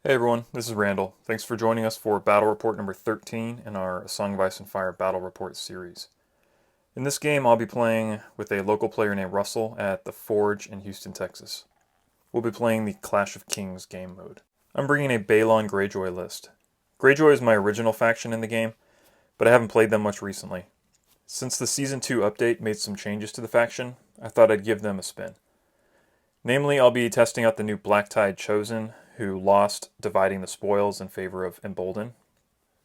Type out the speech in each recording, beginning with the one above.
Hey everyone, this is Randall. Thanks for joining us for Battle Report number 13 in our A Song of Ice and Fire Battle Report series. In this game, I'll be playing with a local player named Russell at the Forge in Houston, Texas. We'll be playing the Clash of Kings game mode. I'm bringing a Balon Greyjoy list. Greyjoy is my original faction in the game, but I haven't played them much recently. Since the Season 2 update made some changes to the faction, I thought I'd give them a spin. Namely, I'll be testing out the new Black Tide Chosen, who lost dividing the spoils in favor of Embolden,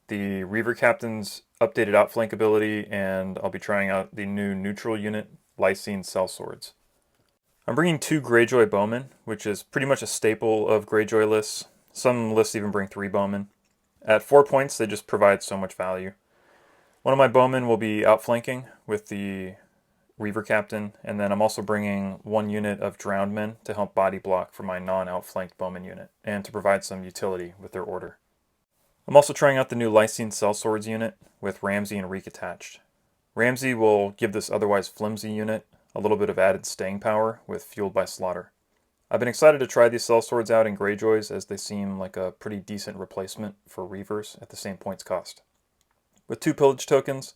the Reaver Captain's updated outflank ability, and I'll be trying out the new neutral unit, Lysine Sellswords. I'm bringing 2 Greyjoy Bowmen, which is pretty much a staple of Greyjoy lists. Some lists even bring 3 Bowmen. At 4 points, they just provide so much value. One of my Bowmen will be outflanking with the Reaver Captain, and then I'm also bringing 1 unit of Drowned Men to help body block for my non-outflanked Bowman unit, and to provide some utility with their order. I'm also trying out the new Lysine Sellswords unit with Ramsay and Reek attached. Ramsay will give this otherwise flimsy unit a little bit of added staying power with Fueled by Slaughter. I've been excited to try these Sellswords out in Greyjoys as they seem like a pretty decent replacement for Reavers at the same points cost. With 2 pillage tokens,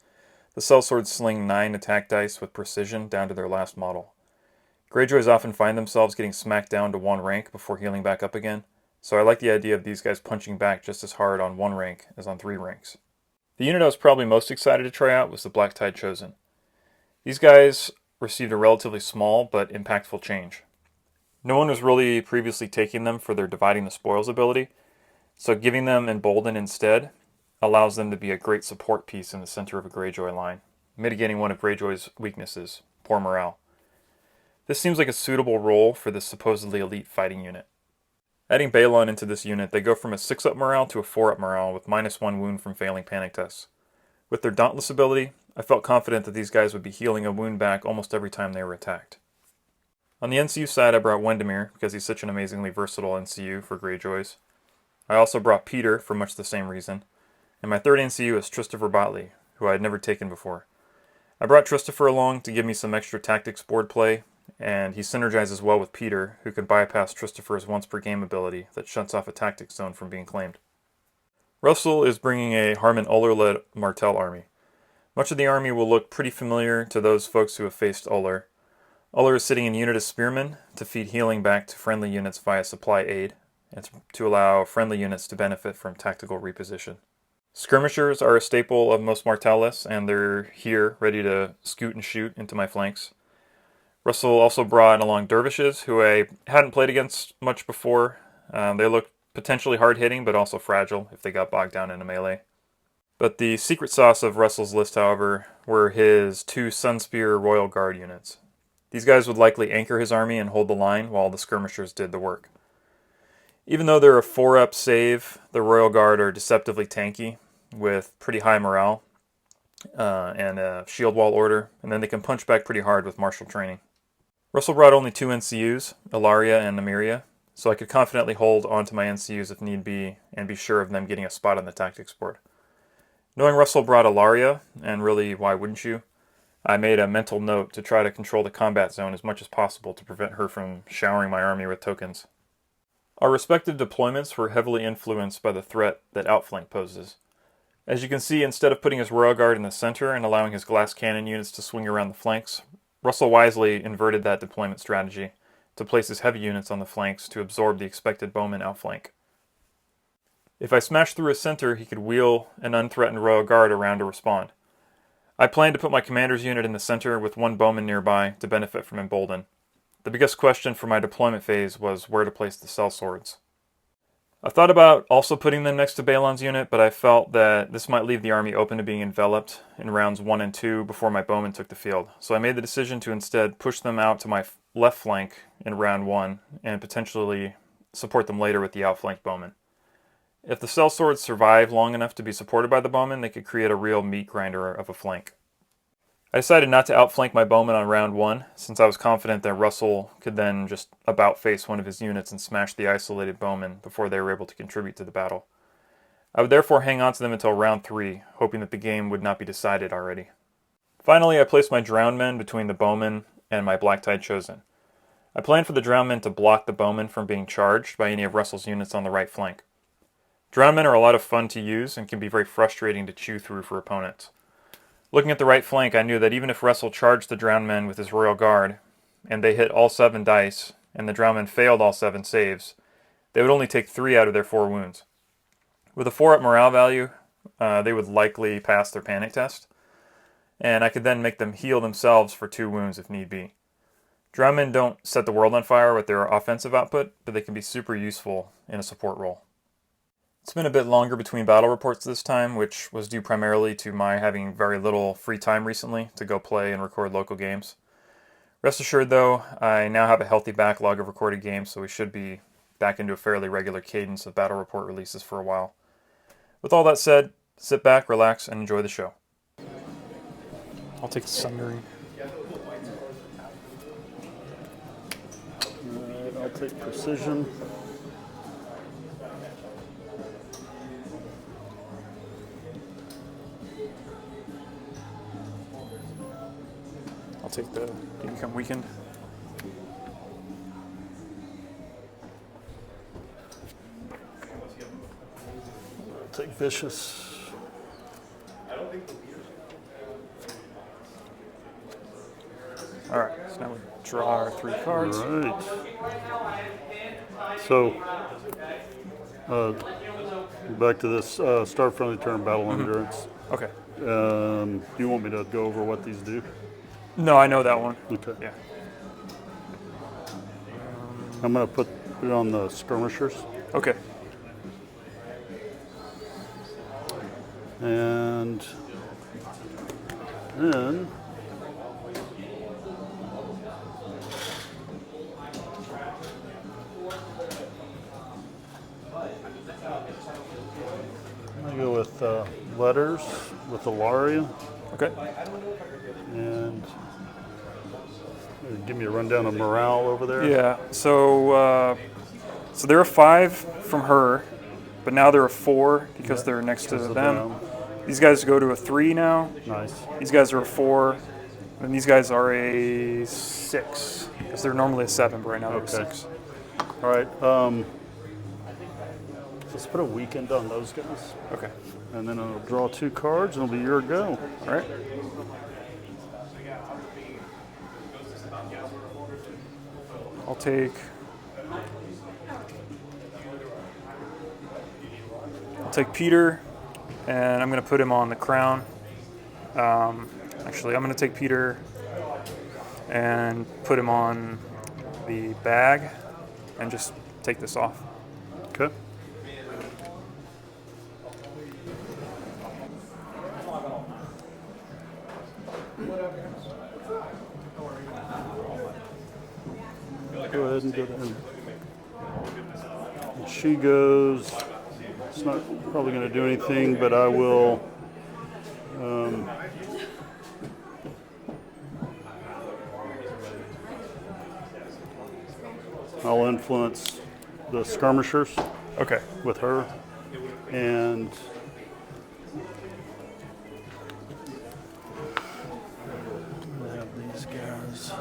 the Sellswords sling 9 attack dice with precision down to their last model. Greyjoys often find themselves getting smacked down to 1 rank before healing back up again, so I like the idea of these guys punching back just as hard on 1 rank as on 3 ranks. The unit I was probably most excited to try out was the Black Tide Chosen. These guys received a relatively small but impactful change. No one was really previously taking them for their dividing the spoils ability, so giving them Embolden instead allows them to be a great support piece in the center of a Greyjoy line, mitigating one of Greyjoy's weaknesses, poor morale. This seems like a suitable role for this supposedly elite fighting unit. Adding Balon into this unit, they go from a 6-up morale to a 4-up morale with -1 wound from failing panic tests. With their Dauntless ability, I felt confident that these guys would be healing a wound back almost every time they were attacked. On the NCU side, I brought Wendemir because he's such an amazingly versatile NCU for Greyjoys. I also brought Peter for much the same reason. And my 3rd NCU is Christopher Botley, who I had never taken before. I brought Christopher along to give me some extra tactics board play, and he synergizes well with Peter, who can bypass Christopher's once-per-game ability that shuts off a tactics zone from being claimed. Russell is bringing a Harmen Uller-led Martell army. Much of the army will look pretty familiar to those folks who have faced Uller. Uller is sitting in unit as Spearman to feed healing back to friendly units via supply aid, and to allow friendly units to benefit from tactical reposition. Skirmishers are a staple of most Martell lists, and they're here ready to scoot and shoot into my flanks. Russell also brought along Dervishes, who I hadn't played against much before. They look potentially hard-hitting, but also fragile if they got bogged down in a melee. But the secret sauce of Russell's list, however, were his 2 Sunspear Royal Guard units. These guys would likely anchor his army and hold the line while the skirmishers did the work. Even though they're a 4-up save, the Royal Guard are deceptively tanky, with pretty high morale and a shield wall order, and then they can punch back pretty hard with martial training. Russell brought only 2 NCUs, Ilaria and Nymeria, so I could confidently hold onto my NCUs if need be, and be sure of them getting a spot on the tactics board. Knowing Russell brought Ilaria, and really why wouldn't you, I made a mental note to try to control the combat zone as much as possible to prevent her from showering my army with tokens. Our respective deployments were heavily influenced by the threat that Outflank poses. As you can see, instead of putting his Royal Guard in the center and allowing his glass cannon units to swing around the flanks, Russell wisely inverted that deployment strategy to place his heavy units on the flanks to absorb the expected bowman outflank. If I smashed through his center, he could wheel an unthreatened Royal Guard around to respond. I planned to put my commander's unit in the center with 1 bowman nearby to benefit from Embolden. The biggest question for my deployment phase was where to place the Sellswords. I thought about also putting them next to Balon's unit, but I felt that this might leave the army open to being enveloped in rounds 1 and 2 before my bowmen took the field. So I made the decision to instead push them out to my left flank in round 1 and potentially support them later with the outflanked bowmen. If the Sellswords survive long enough to be supported by the bowmen, they could create a real meat grinder of a flank. I decided not to outflank my bowmen on round 1, since I was confident that Russell could then just about-face one of his units and smash the isolated bowmen before they were able to contribute to the battle. I would therefore hang on to them until round 3, hoping that the game would not be decided already. Finally, I placed my Drowned Men between the bowmen and my Black Tide Chosen. I planned for the Drowned Men to block the bowmen from being charged by any of Russell's units on the right flank. Drowned men are a lot of fun to use and can be very frustrating to chew through for opponents. Looking at the right flank, I knew that even if Russell charged the Drowned men with his Royal Guard, and they hit all 7 dice, and the Drowned men failed all 7 saves, they would only take 3 out of their 4 wounds. With a 4-up morale value, they would likely pass their panic test, and I could then make them heal themselves for 2 wounds if need be. Drowned men don't set the world on fire with their offensive output, but they can be super useful in a support role. It's been a bit longer between battle reports this time, which was due primarily to my having very little free time recently to go play and record local games. Rest assured though, I now have a healthy backlog of recorded games, so we should be back into a fairly regular cadence of battle report releases for a while. With all that said, sit back, relax, and enjoy the show. I'll take Sundering. Alright, I'll take Precision. I'll take the Become Weakened. I'll take Vicious. Alright, so now we draw our 3 cards. Alright. So, back to this start friendly turn battle endurance. Okay. Do you want me to go over what these do? No, I know that one. Okay. Yeah. I'm going to put it on the skirmishers. Okay. And then I'm going to go with letters with Ilaria. Okay. And give me a rundown of morale over there. Yeah. So they're a 5 from her, but now they're a 4 because they're next to them. These guys go to a 3 now. Nice. These guys are a 4, and these guys are a 6 because they're normally a 7, but right now they're a 6. All right. Let's put a weekend on those guys. Okay. And then I'll draw 2 cards, and it'll be your go. All right. I'll take Peter, and I'm going to put him on the crown. Actually, I'm going to take Peter and put him on the bag and just take this off. Okay. Go ahead and go down. And she goes. It's not probably going to do anything, but I will. I'll influence the skirmishers. Okay. With her, and I have these guys.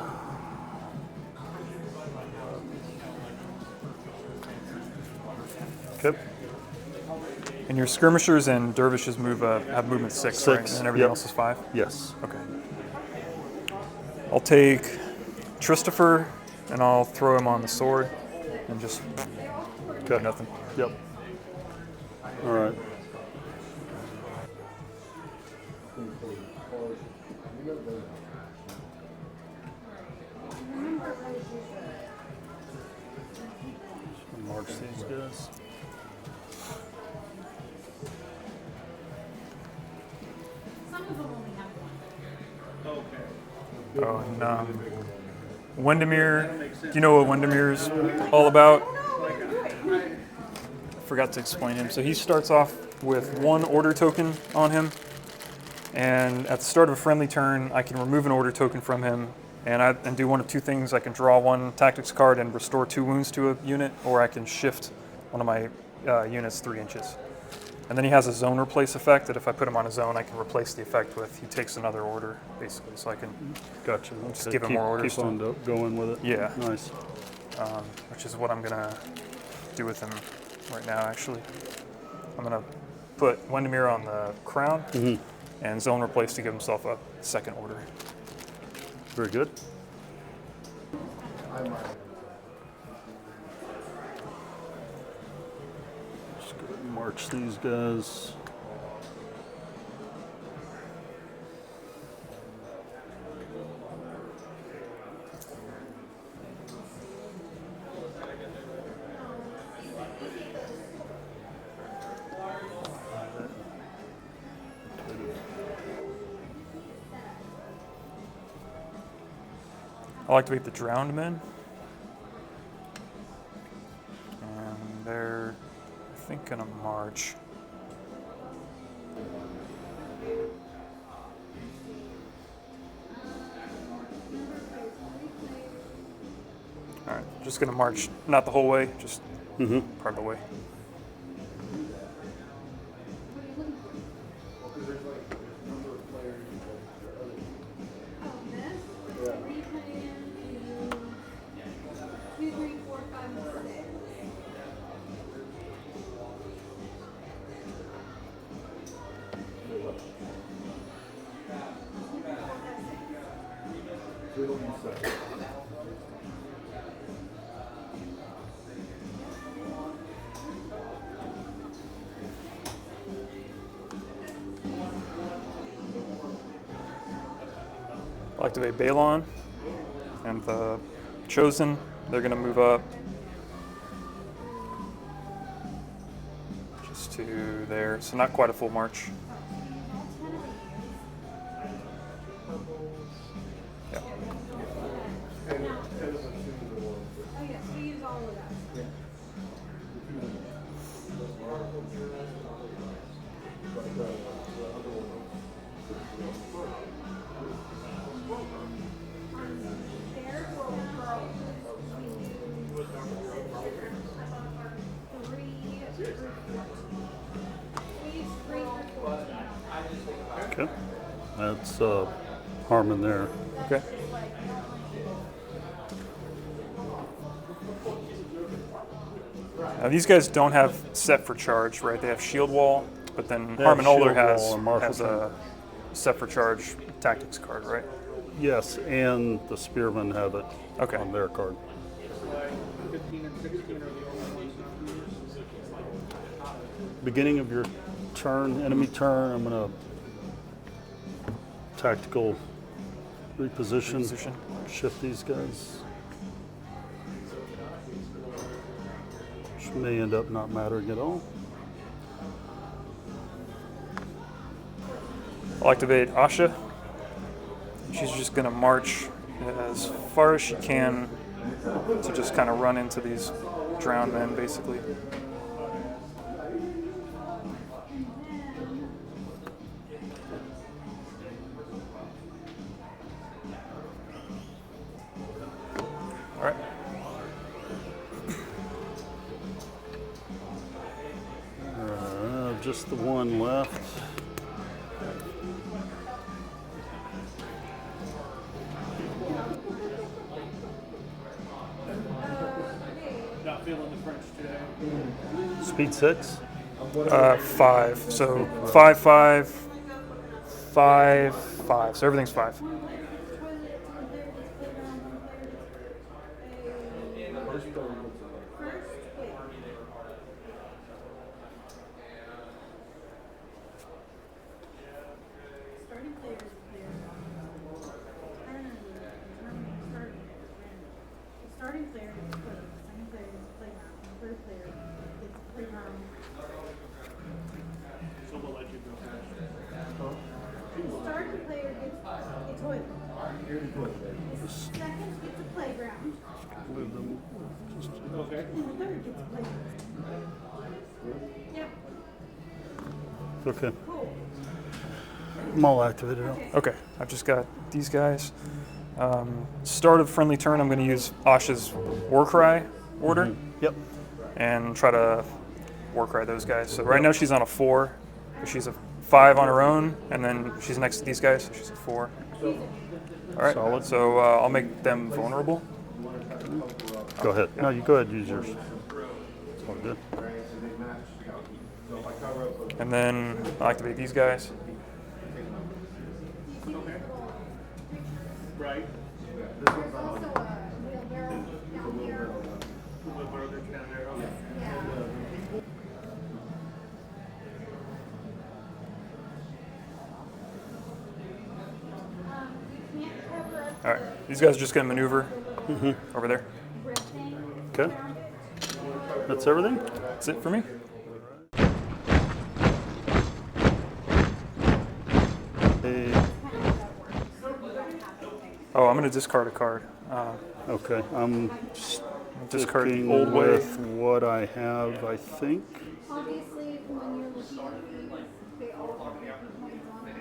Okay. And your skirmishers and dervishes have movement 6, right? And everything else is 5? Yes. Okay. I'll take Christopher, and I'll throw him on the sword, and just Okay. nothing. Yep. All right. March these guys. Oh, and Windermere, do you know what Windermere's all about? I forgot to explain him. So he starts off with 1 order token on him, and at the start of a friendly turn, I can remove an order token from him, and do one of 2 things. I can draw 1 tactics card and restore 2 wounds to a unit, or I can shift one of my units 3 inches. And then he has a zone replace effect that if I put him on a zone, I can replace the effect with he takes another order, basically. So I can Gotcha. just give him more orders. Keep on going with it. Yeah. Nice. Which is what I'm going to do with him right now, actually. I'm going to put Windermere on the crown and zone replace to give himself a second order. Very good. Just go ahead and march these guys. I'll activate the drowned men. And they're, I think, going to march. All right, just going to march, not the whole way, just part of the way. I'll activate Balon and the Chosen. They're going to move up just to there, so not quite a full march. Yeah. Okay. That's Harmen there. Okay. Now these guys don't have set for charge, right? They have shield wall, but then They have Harmen Uller shield wall has and Marshall has a set for charge tactics card, right? Yes, and the spearmen have it Okay. on their card. 15 and 16 are the only ones. Beginning of your turn, enemy turn, I'm going to tactical reposition, shift these guys. Which may end up not mattering at all. I'll activate Asha. She's just going to march as far as she can to just kind of run into these drowned men, basically. All right. Just the one left. Not feeling the French today. Speed 6. 5. So 5, 5, 5, 5. So everything's 5. Starting player gets played. Second player gets played now. Third player gets played now. So we'll let you go first. Starting player gets a toilet. The second gets a playground. Okay. And the third gets a playground. Yep. Okay. Cool. I'm all activated now. Okay, I've just got these guys. Start of friendly turn, I'm going to use Asha's Warcry order Yep. and try to Warcry those guys. So right now she's on a 4, but she's a 5 on her own, and then she's next to these guys, so she's a 4. All right, Solid. so I'll make them vulnerable. Go ahead. No, you go ahead and use yours. It's all good. And then I'll activate these guys. Right. There's also a wheelbarrow down here. Wheelbarrow that's down there. Okay. Yeah. You can't cover up All right, these guys are just gonna maneuver over there. the rib thing Okay. around it. That's everything? That's it for me. Hey, Kind of how that works. You don't have anything. Oh, I'm gonna discard a card. okay, I'm Discard the sticking old way. with what I have, I think. Obviously, when you're looking at these, they all have different points on them.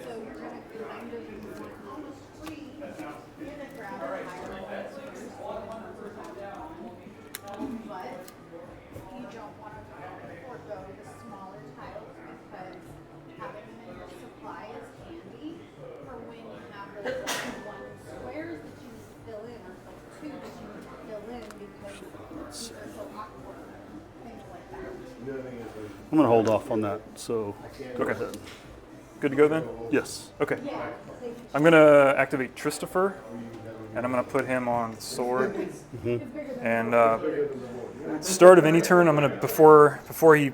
So you're going to kind of want to grab the higher ones first. But you don't want to forego the smaller tiles because having them in your supply is handy for when you have those like one squares that you fill in or like two that you fill in because they're so awkward, things like that. I'm gonna hold off on that, so go Okay. ahead. Good to go then? Yes. Okay. I'm gonna activate Christopher, and I'm gonna put him on sword. And start of any turn, I'm gonna before he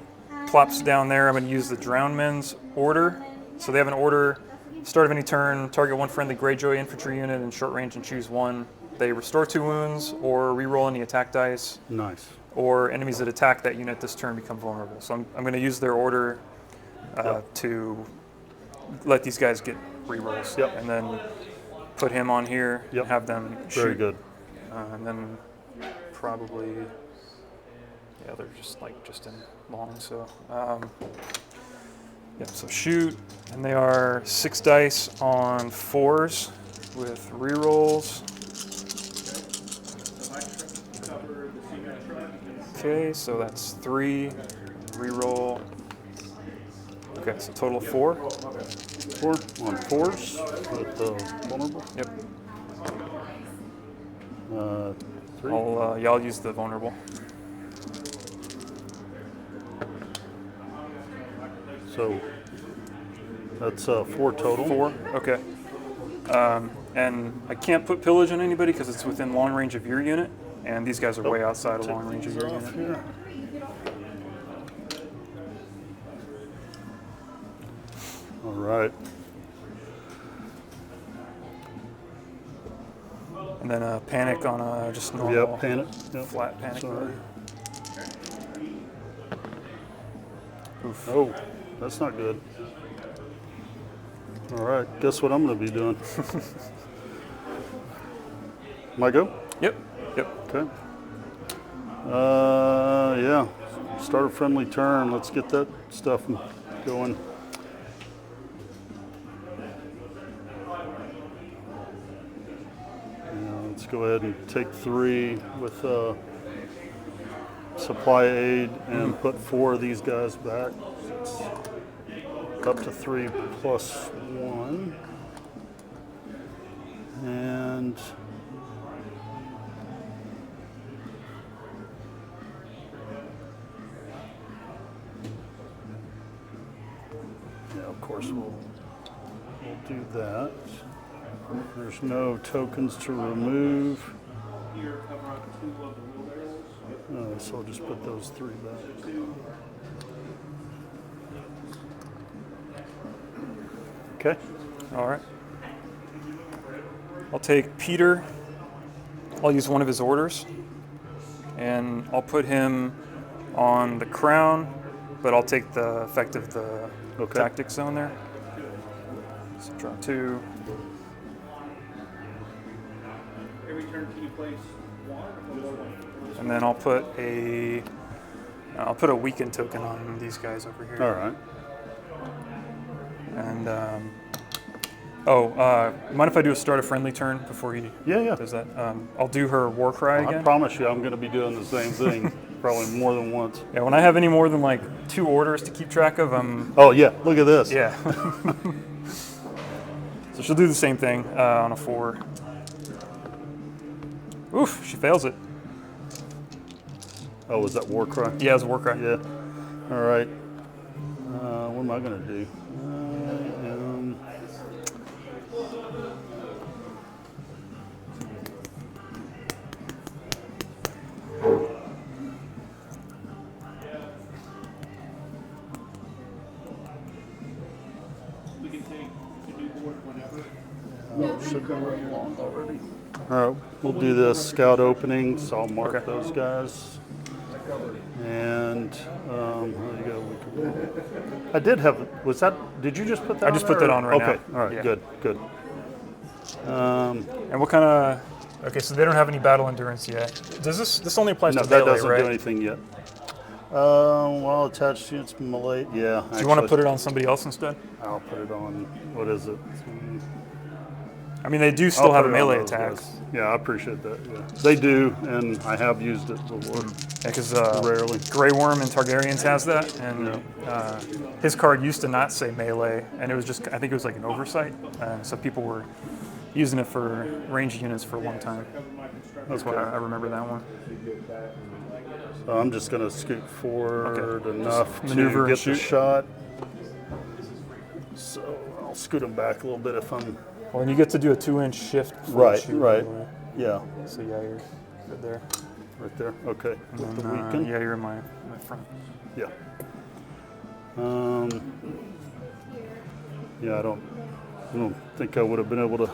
plops down there, I'm gonna use the Drowned Men's order. So they have an order. Start of any turn, target one friendly Greyjoy infantry unit in short range and choose one. They restore 2 wounds or reroll any attack dice. Nice. Or enemies that attack that unit this turn become vulnerable. So I'm going to use their order to let these guys get rerolls. Yep. And then put him on here Yep. and have them shoot. Very good. And then probably, yeah, they're just in long. So, yeah, so shoot. And they are 6 dice on 4s with rerolls. Cover the sea truck. Okay, so that's 3. Reroll. Okay, so total of 4. 4 on 4s with vulnerable. Yep. 3. Y'all use the vulnerable. So that's 4 total. 4. Okay. And I can't put pillage on anybody because it's within long range of your unit, and these guys are way outside of long range of your Off unit. here. All right. And then panic on just normal. Yep. Panic. Yep. Flat panic. Sorry. Oof. Oh, that's not good. All right. Guess what I'm going to be doing? My go? Yep. Yep. Okay. Yeah. Start a friendly turn. Let's get that stuff going. Yeah, let's go ahead and take 3 with supply aid and put 4 of these guys back. It's up to 3 plus 1. And yeah, of course we'll do that. There's no tokens to remove. Here, cover up 2 of the wheelbarrows. So I'll just put those 3 back. Okay. All right. I'll take Peter. I'll use one of his orders, and I'll put him on the crown, but I'll take the effect of the Okay. tactic zone there. So draw 2. Every turn, can you place 1 or more than 1? And then I'll put a weakened token on these guys over here. All right. And mind if I do a start a friendly turn before he Yeah. does that? I'll do her war cry I again. promise you I'm going to be doing the same thing probably more than once. Yeah, when I have any more than like 2 orders to keep track of, Oh, yeah. Look at this. yeah. So she'll do the same thing on a 4. Oof, she fails it. Oh, was that war cry? Yeah, it's a war cry. Yeah. All right. What am I going to do? We can take the new board whenever. Should be running long already. All right, we'll do this scout opening, so I'll mark Okay. those guys. And how do you go? I did have. Was that? Did you just put that? I just on put there, that or- on right now. Okay. All right. Yeah. Good. Good. And what kind of? Okay, so they don't have any battle endurance yet. Does this only applies No, to that melee, doesn't right? do anything yet. While attached units melee. Yeah. Do you want to put it on somebody else instead? I'll put it on. What is it? I mean, they do still I'll have put a it on melee those attack. guys. Yeah, I appreciate that. Yeah. They do, and I have used it before. Yeah, because Rarely. Grey Worm in Targaryens has that, and his card used to not say melee, and it was just, I think it was like an oversight, and so people were using it for ranged units for a long time. That's why I remember that one. So I'm just going to scoot forward Okay. enough Just maneuver to and get the shoot. shot. So I'll scoot them back a little bit if I'm Well, and you get to do a 2-inch shift. before you right. shoot, Right. by the way. Yeah, So yeah, you're good there. right there. Okay. With the And, weaken. yeah, you're in my front. Yeah. Yeah, I don't think I would have been able to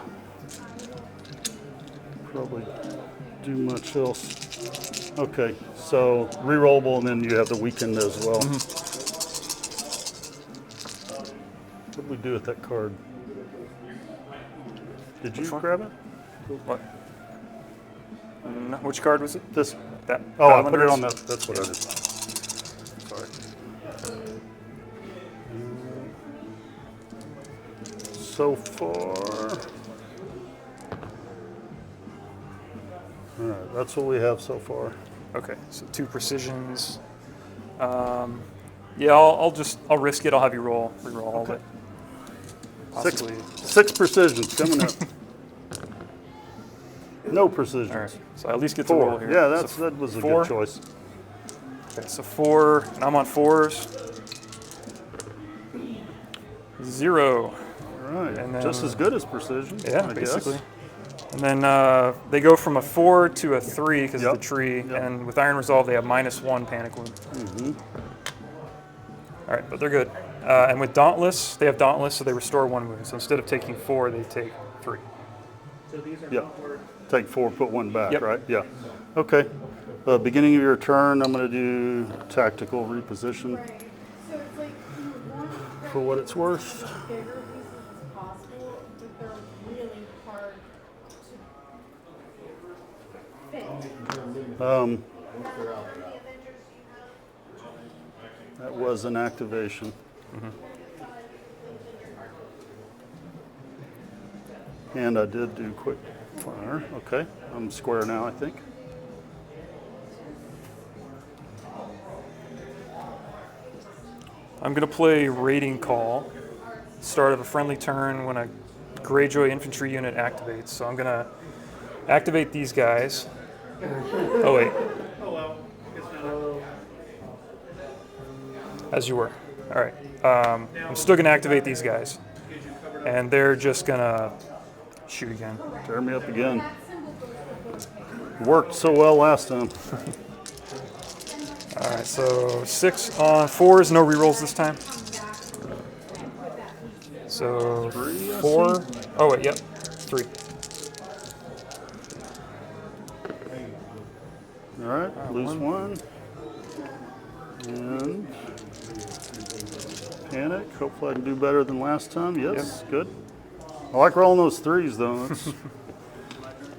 probably do much else. Okay, so rerollable, and then you have the weakened as well. What did we do with that card? Did you Which one? grab it? What? No, which card was it? This? That. Oh, I Balon put it on Greyjoy? That's what I did. Sorry. So far, all right, that's what we have so far. Okay, so 2 precisions. Yeah, I'll risk it. I'll have you reroll all of it. Possibly. Six precisions coming up. No precisions. All right, so I at least get to roll 4. here. Yeah, So that was a 4? good choice. Okay, so 4, and I'm on 4s. 0. All right, And then- just as good as precision. Yeah, I basically. Guess. And then they go from a 4 to a 3 because Yep, of the tree. yep. And with Iron Resolve, they have -1 panic wound. All right, but they're good. And with Dauntless, they have Dauntless, so they restore 1 wound. So instead of taking 4, they take 3. So these are Yeah. numbered. Take 4, put 1 back, Yep. right? Yeah. Okay. Beginning of your turn, I'm going to do tactical reposition Right. So it's like you want to for what it's worth. bigger pieces as possible, but they're really hard to fit. That was an activation. And I did do quick fire. Okay, I'm square now, I think. I'm going to play Raiding Call. Start of a friendly turn when a Greyjoy infantry unit activates. So I'm going to activate these guys. Oh, wait. Oh well, it's not. As you were. All right. I'm still going to activate these guys. And they're just going to shoot again. Tear me up again. Worked so well last time. All right, so 6 on 4s, no rerolls this time. So 3, I 4. see. Oh, wait, yep. 3. All right, lose 1. And panic. Hopefully I can do better than last time. Yes, good. I like rolling those 3s though.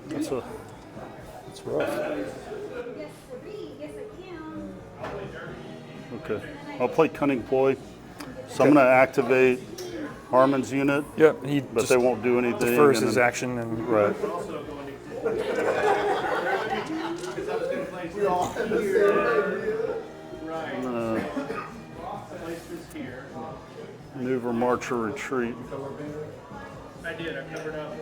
That's rough. Yes, yes, I can. Okay. I'll play Cunning Ploy. So I'm going to activate Harmen's unit, Yep, he but just they won't do anything. defers and his then- action. And Right. Place this here. Maneuver, march, or retreat. I did. I covered up.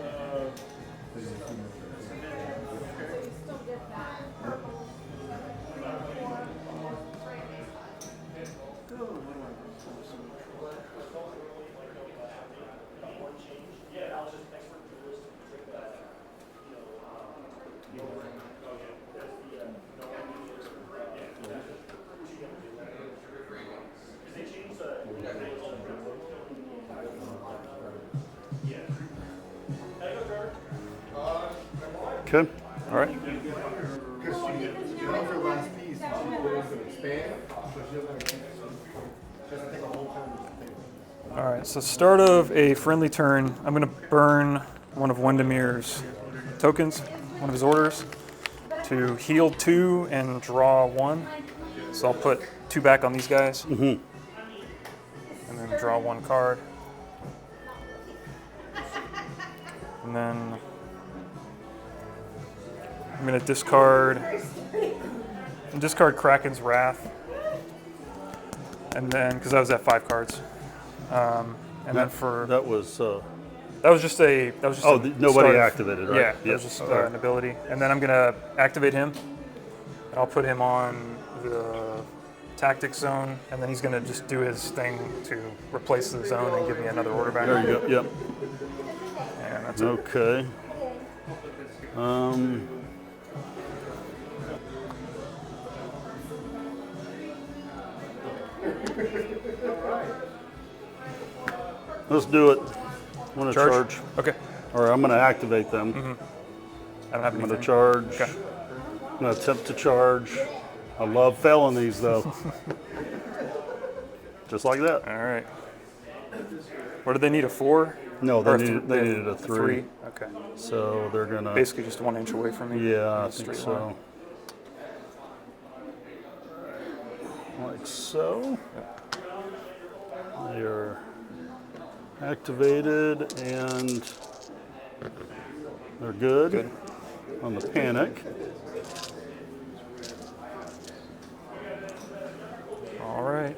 Okay. All right. All right, so start of a friendly turn, I'm going to burn one of Wendemir's tokens, one of his orders, to heal 2 and draw 1. So I'll put 2 back on these guys, and then draw 1 card. And then I'm going to discard Kraken's Wrath, and then because I was at 5 cards. And then for That was. that was just a Oh, a nobody start of- activated, right? Yeah, that was just an ability. And then I'm gonna activate him, and I'll put him on the tactic zone, and then he's gonna just do his thing to replace the zone and give me another order back. There you go. Yep. And that's it. Okay. Let's do it. I'm gonna charge. Okay. Or I'm gonna activate them. I don't have I'm anything. gonna charge. Okay. I'm gonna attempt to charge. I love felonies though. Just like that. All right. What do they need? A 4? No, Or they needed a 3. Okay. So they're gonna. Basically just 1 inch away from me. Yeah, I Straight think so. Like so. They are activated and they're good, Good. on the panic. All right.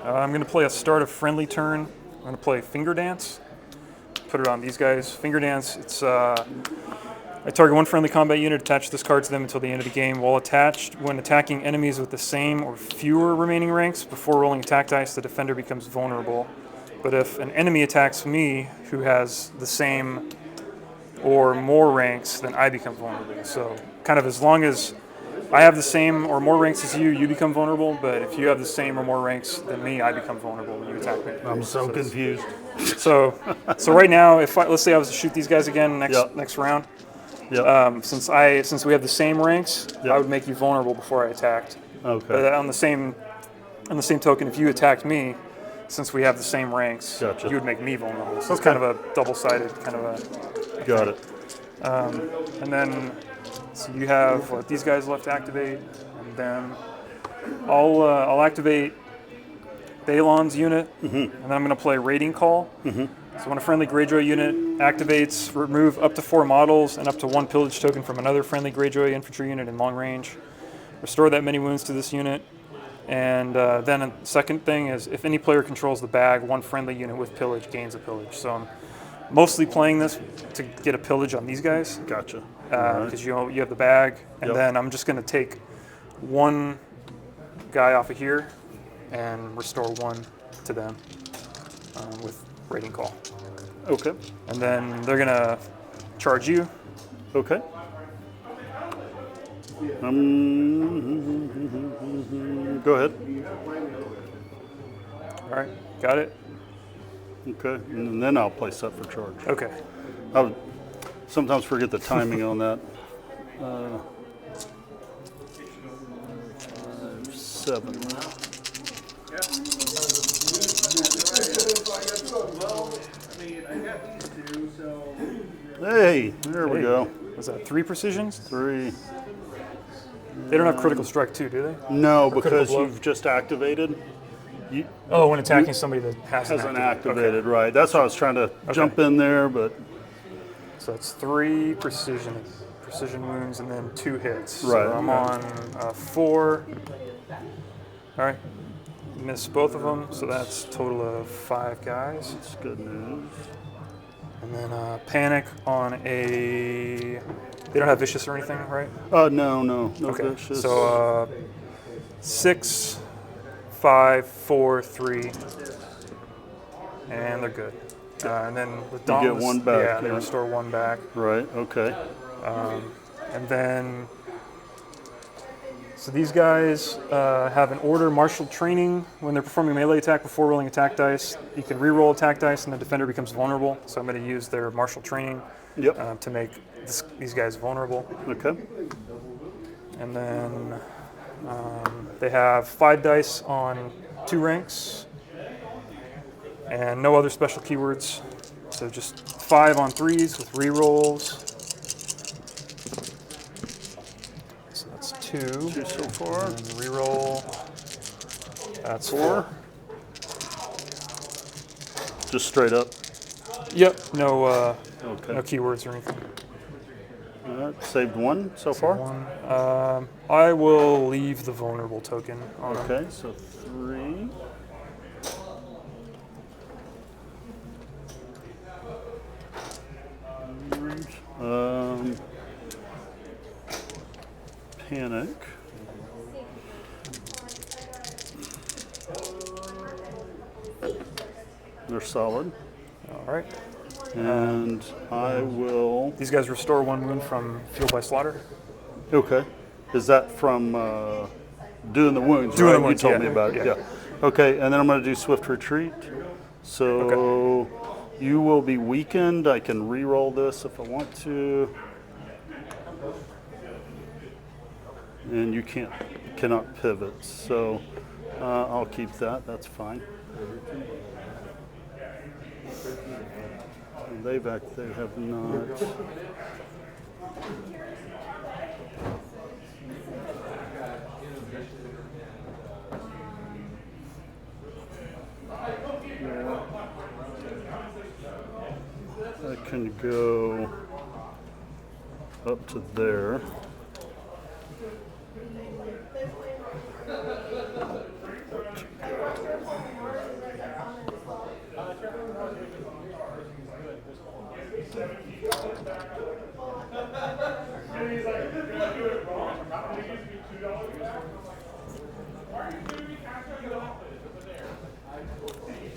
I'm going to play a start of friendly turn. I'm going to play Finger Dance. Put it on these guys. Finger Dance, it's I target 1 friendly combat unit, attach this card to them until the end of the game. While attached, when attacking enemies with the same or fewer remaining ranks, before rolling attack dice, the defender becomes vulnerable. But if an enemy attacks me who has the same or more ranks, then I become vulnerable. So kind of as long as I have the same or more ranks as you, you become vulnerable. But if you have the same or more ranks than me, I become vulnerable when you attack me. I'm so confused. So right now, let's say I was to shoot these guys again Yep. next round. Yep. Since we have the same ranks, Yep. I would make you vulnerable before I attacked. Okay. But on the same token, if you attacked me, since we have the same ranks, Gotcha. you would make me vulnerable. So it's Okay. kind of a double-sided kind of a. Got it. And then, so you have these guys left to activate, and then I'll activate Balon's unit, and then I'm going to play Raiding Call. So when a friendly Greyjoy unit activates, remove up to 4 models and up to 1 pillage token from another friendly Greyjoy infantry unit in long range. Restore that many wounds to this unit. And then a second thing is, if any player controls the bag, 1 friendly unit with pillage gains a pillage. So I'm mostly playing this to get a pillage on these guys, Gotcha. because you have the bag. And Yep. then I'm just going to take 1 guy off of here and restore 1 to them with Raiding Call. Okay. And then they're going to charge you. Okay. Go ahead. All right, got it? Okay. And then I'll play set for charge. Okay. I would sometimes forget the timing on that. 7. I got these 2, so Hey, there we go. Was that 3 precisions? 3. They don't have critical strike too, do they? No, critical because blow? you've just activated. You Oh, when attacking somebody that hasn't hasn't activated. activated, right? That's why I was trying to jump in there, but So that's 3 precision wounds and then 2 hits. Right. So I'm on 4. All right. Miss both of them, so that's a total of 5 guys. it's good news. And then panic on a. They don't have vicious or anything, right? No Okay. vicious. So 6, 5, 4, 3, and they're good. And then the Dauntless, 1 back, Yeah, they yeah. restore 1 back. Right. Okay. And then So these guys have an order martial training. When they're performing a melee attack before rolling attack dice, you can re-roll attack dice and the defender becomes vulnerable. So I'm going to use their martial training Yep. to make these guys vulnerable. Okay. And then they have 5 dice on 2 ranks and no other special keywords. So just 5 on 3s with re-rolls. So that's 2. 2 so far. And then re-roll. That's 4. Just straight up. Yep. No, Okay. no keywords or anything. All right. Saved 1 so far. 1. I will leave the vulnerable token on them. Okay. So 3. Panic. They're solid. All right. And I will. These guys restore 1 wound from fuel by slaughter. Okay. Is that from doing the wounds? Doing right? the wounds, You told yeah. me about it. Yeah. Yeah. Okay. And then I'm going to do swift retreat. So you will be weakened. I can re-roll this if I want to. And you cannot pivot. So I'll keep that. That's fine. They have not. I can go up to there.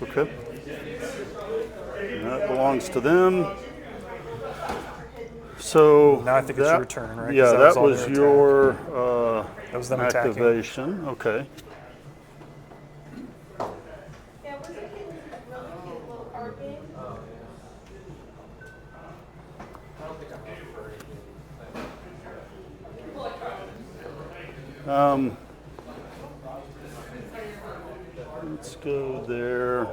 Okay. That belongs to them. So Now I think it's your turn, right? 'Cause Yeah, that that was all was their your That was them attacking. activation. Okay. Yeah, was a really cute little card game. Let's go there.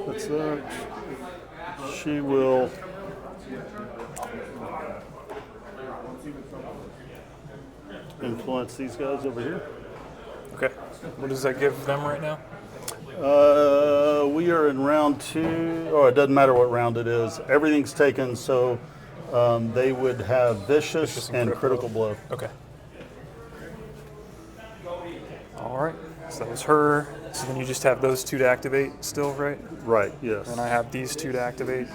That's that. She will. Influence these guys over here. Okay. What does that give them right now? We are in round 2. Oh, it doesn't matter what round it is. Everything's taken, so they would have vicious and critical blow. Okay. All right. So that was her. So then you just have those 2 to activate still, right? Right. Yes. And I have these 2 to activate.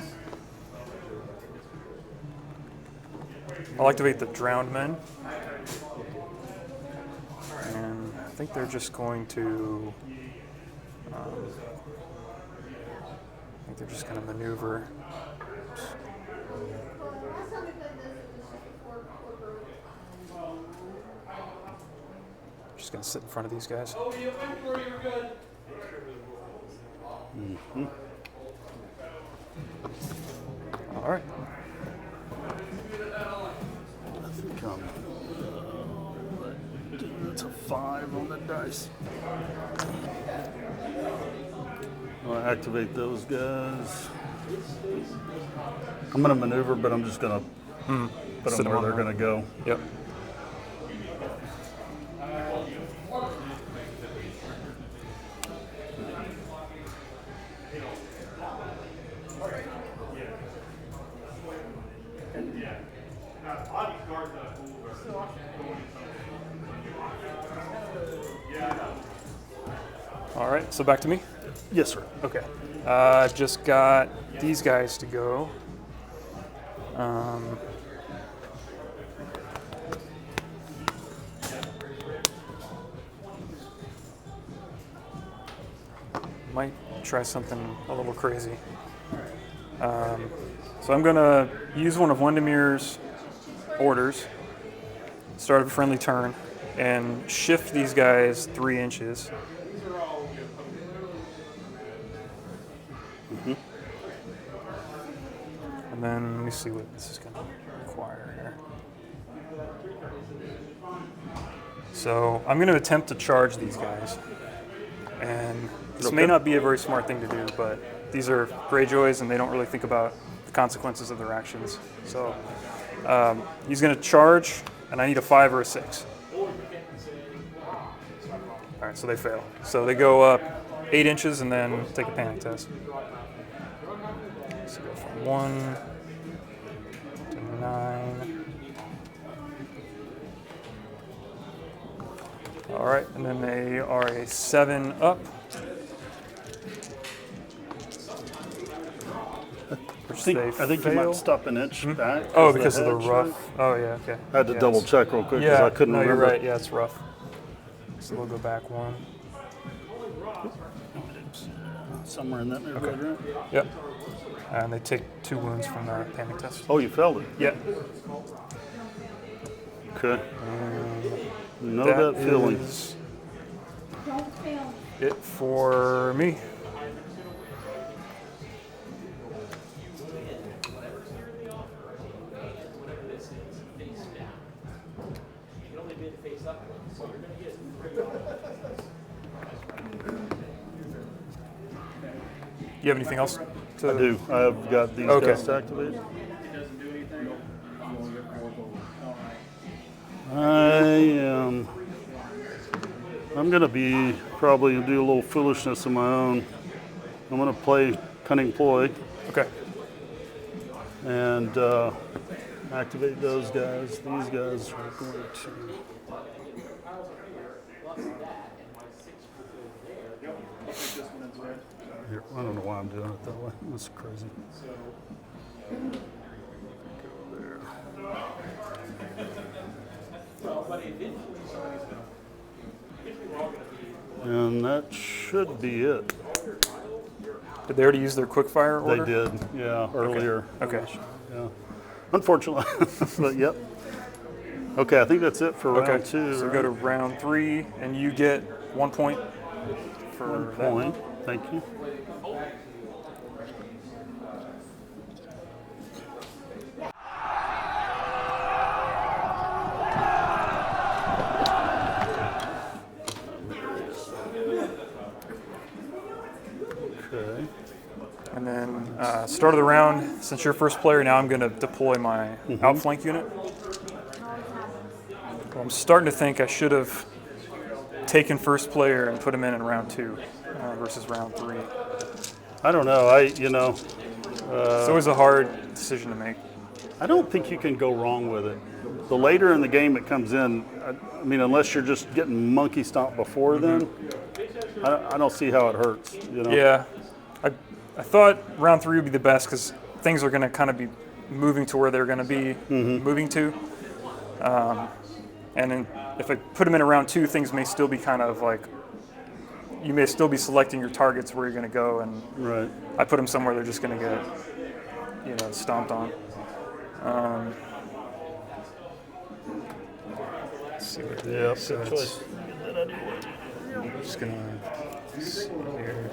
I'll activate the drowned men. And I think they're just going to. I think they're just going to maneuver. Just going to sit in front of these guys. All right. I think it's a 5 on the dice. I'll activate those guys. I'm going to maneuver, but I'm just going to put Sit them where on they're there. going to go. Yep. All right, so back to me. Yes, sir. Okay. Just got these guys to go. might try something a little crazy. So I'm gonna use one of Wendemir's orders, start a friendly turn, and shift these guys 3 inches. And then let me see what this is gonna require here. So I'm gonna attempt to charge these guys. And this may not be a very smart thing to do, but these are Greyjoys and they don't really think about the consequences of their actions. So he's going to charge, and I need a 5 or a 6. All right, so they fail. So they go up 8 inches and then take a panic test. So go from 1 to 9. All right, and then they are a 7 up. I think you might stop an inch back. Oh, because of the rough. Oh, yeah, okay. I had to double check real quick because Yeah, I couldn't no, remember. you're right. Yeah, it's rough. So we'll go back 1. Somewhere in that neighborhood, right? Yep. And they take 2 wounds from the panic test. Oh, you failed it. Yeah. Okay. Know that feeling. Is Don't fail. it for me. You have anything else? I do. I've got these guys to activate. It doesn't do anything. I'm going to be probably do a little foolishness of my own. I'm going to play Cunning Ploy Okay. and activate those guys. These guys are going to. Here, I don't know why I'm doing it that way. That's crazy. Go there. And that should be it. Did they already use their quickfire They order? did, yeah, earlier. Okay. Yeah. Unfortunately, but yep. Okay, I think that's it for round 2. So right? go to round 3, and you get 1 point for 1 that. point. Thank you. Okay. And then start of the round, since you're first player, now I'm going to deploy my outflank unit. Well, I'm starting to think I should have taken first player and put him in round 2 versus round 3. I don't know. It's always a hard decision to make. I don't think you can go wrong with it. The later in the game it comes in, I mean, unless you're just getting monkey stomped before then, I don't see how it hurts. You know? Yeah, I thought round 3 would be the best because things are going to kind of be moving to where they're going to be moving to. And then if I put them in round 2, things may still be kind of like, you may still be selecting your targets where you're going to go, and Right. I put them somewhere they're just going to get, stomped on. Let's see what Yeah. so Good it's- choice. I'm just going to see here.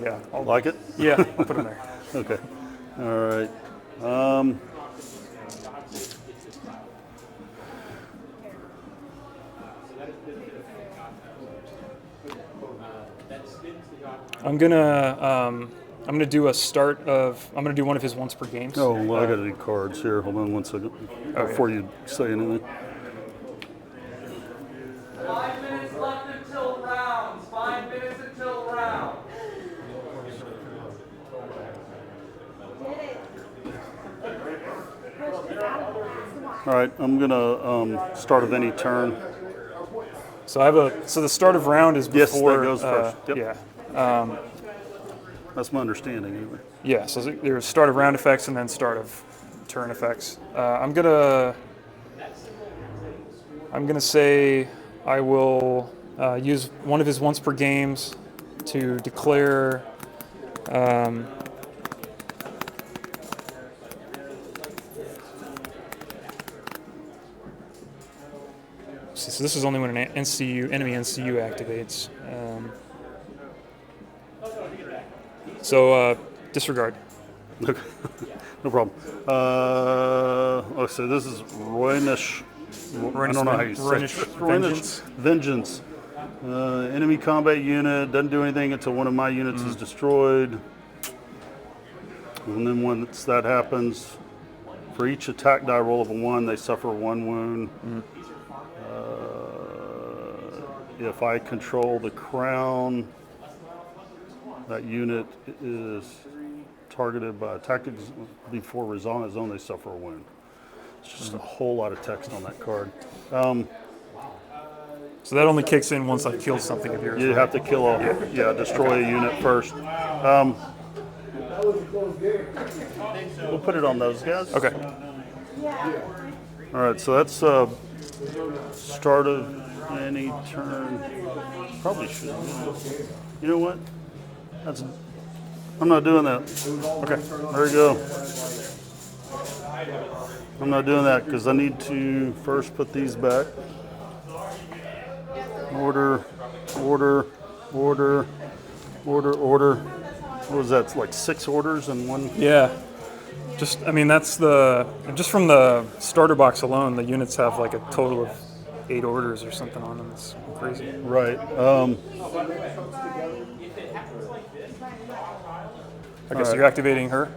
Yeah, Like it? yeah, I'll put them there. Okay. All right. I'm gonna do a start of. I'm gonna do one of his once per game. Oh, well, I got any cards here. Hold on one second before you say anything. 5 minutes left until rounds. 5 minutes until round. All right. I'm gonna start of any turn. So I have so the start of round is Yes, that before. goes first. Yep. Yeah. That's my understanding anyway. Yeah. So there's start of round effects and then start of turn effects. I'm gonna say I will use one of his once per games to declare so this is only when an enemy NCU activates. Disregard. Okay. No problem. Let's see. This is Roinish. I don't know how you say it. Vengeance. Vengeance. Enemy combat unit doesn't do anything until one of my units is destroyed. And then once that happens, for each attack die roll of a 1, they suffer 1 wound. If I control the crown, that unit is targeted by tactics before Rizana zone, they suffer a wound. It's just a whole lot of text on that card. So that only kicks in once I've killed something of yours. You have to kill destroy a unit first. We'll put it on those guys. Okay. All right, so that's start of any turn. Probably should. You know what? I'm not doing that. Okay. There you go. I'm not doing that because I need to first put these back. Order. What was that? Like 6 orders in one? Yeah. Just from the starter box alone, the units have like a total of 8 orders or something on them. It's crazy. Right. I guess you're activating her?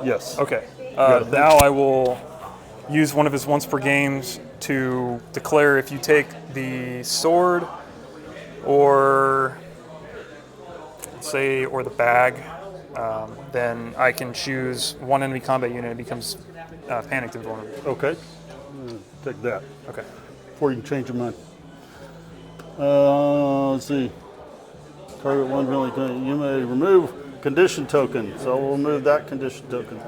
Yes. Okay. gotta think. Now I will use one of his once per games to declare if you take the sword or the bag, then I can choose one enemy combat unit. It becomes panicked and vulnerable. Okay. Take that Okay. before you can change your mind. Let's see. Target one really. You may remove condition token. So we'll remove that condition token.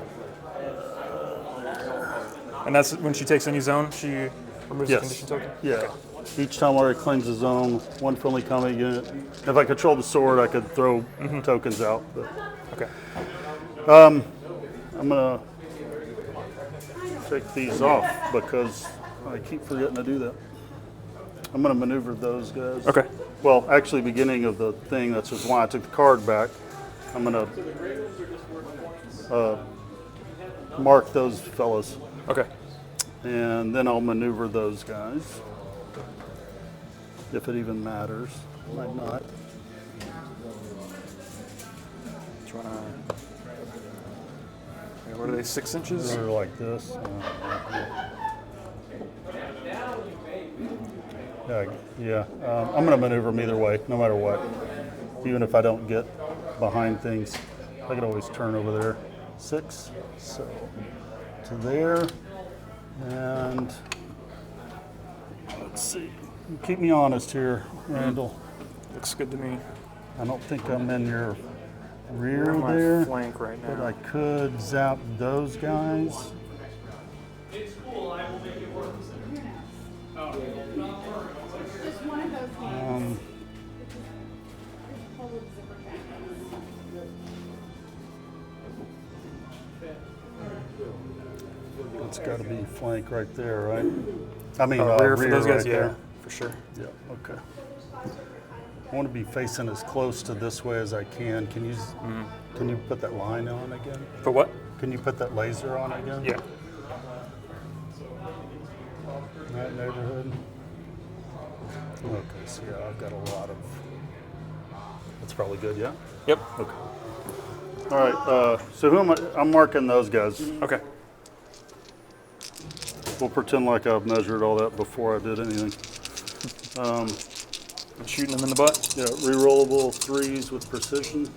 And that's when she takes any zone, she removes Yes. the condition token? Yeah. Each time Warrior claims a zone, one friendly combat unit. If I control the sword, I could throw tokens out. But Okay. I'm gonna take these off because I keep forgetting to do that. I'm gonna maneuver those guys. Okay. Well, actually, beginning of the thing. That's just why I took the card back. I'm gonna mark those fellas, Okay. and then I'll maneuver those guys. If it even matters, might not. Do you wanna? What are they? 6 inches? They're like this. Yeah. I'm gonna maneuver them either way, no matter what. Even if I don't get behind things, I can always turn over there. 6, so to there, and let's see. Keep me honest here, Randall. Looks good to me. I don't think I'm in your rear You're on my there, flank right but now. I could zap those guys. It's cool, I will make it work. Just one of those hands. Hold the zipper back. It's got to be flank right there, right? I mean, Rear for those guys, right yeah, there. for sure. Yeah, okay. I want to be facing as close to this way as I can. Can you put that line on again? For what? Can you put that laser on again? Yeah. In that neighborhood? Okay, so yeah, I've got a lot of... That's probably good, yeah? Yep. Okay. All right, so who am I? I'm marking those guys. Okay. We'll pretend like I've measured all that before I did anything. I'm shooting them in the butt. Yeah, rerollable 3s with precision.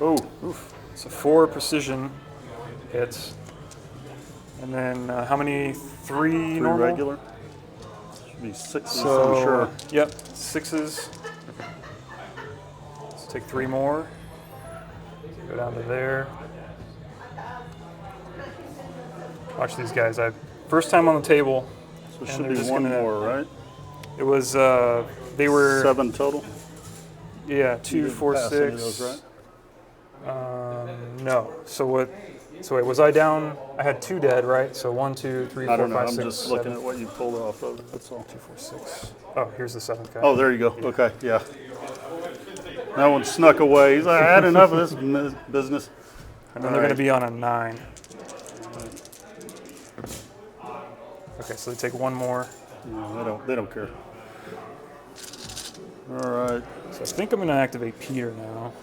Oh, Oof. So 4 precision hits. And then how many? 3 3 normal? regular. Should be 6s, So, I'm sure. Yep, 6s. Let's take 3 more. Go down to there. Watch these guys. First time on the table. So it And should they're be just one gonna- more, right? It was they were 7 total? yeah You 2, didn't 4, pass any of 6. those, right? No. So what? So wait, was I down? I had 2 dead, right? So 1, 2, 3, 4, I don't know. 5, I'm 6, just 7. looking at what you pulled off of it. That's all. 2, 4, 6. Oh, here's the 7th guy. Oh, there you go. Okay, yeah. That one snuck away. He's like, I had enough of this business. And then they're going to be on a 9. Okay, so they take 1 more. No, they don't care. All right. So I think I'm going to activate Peter now.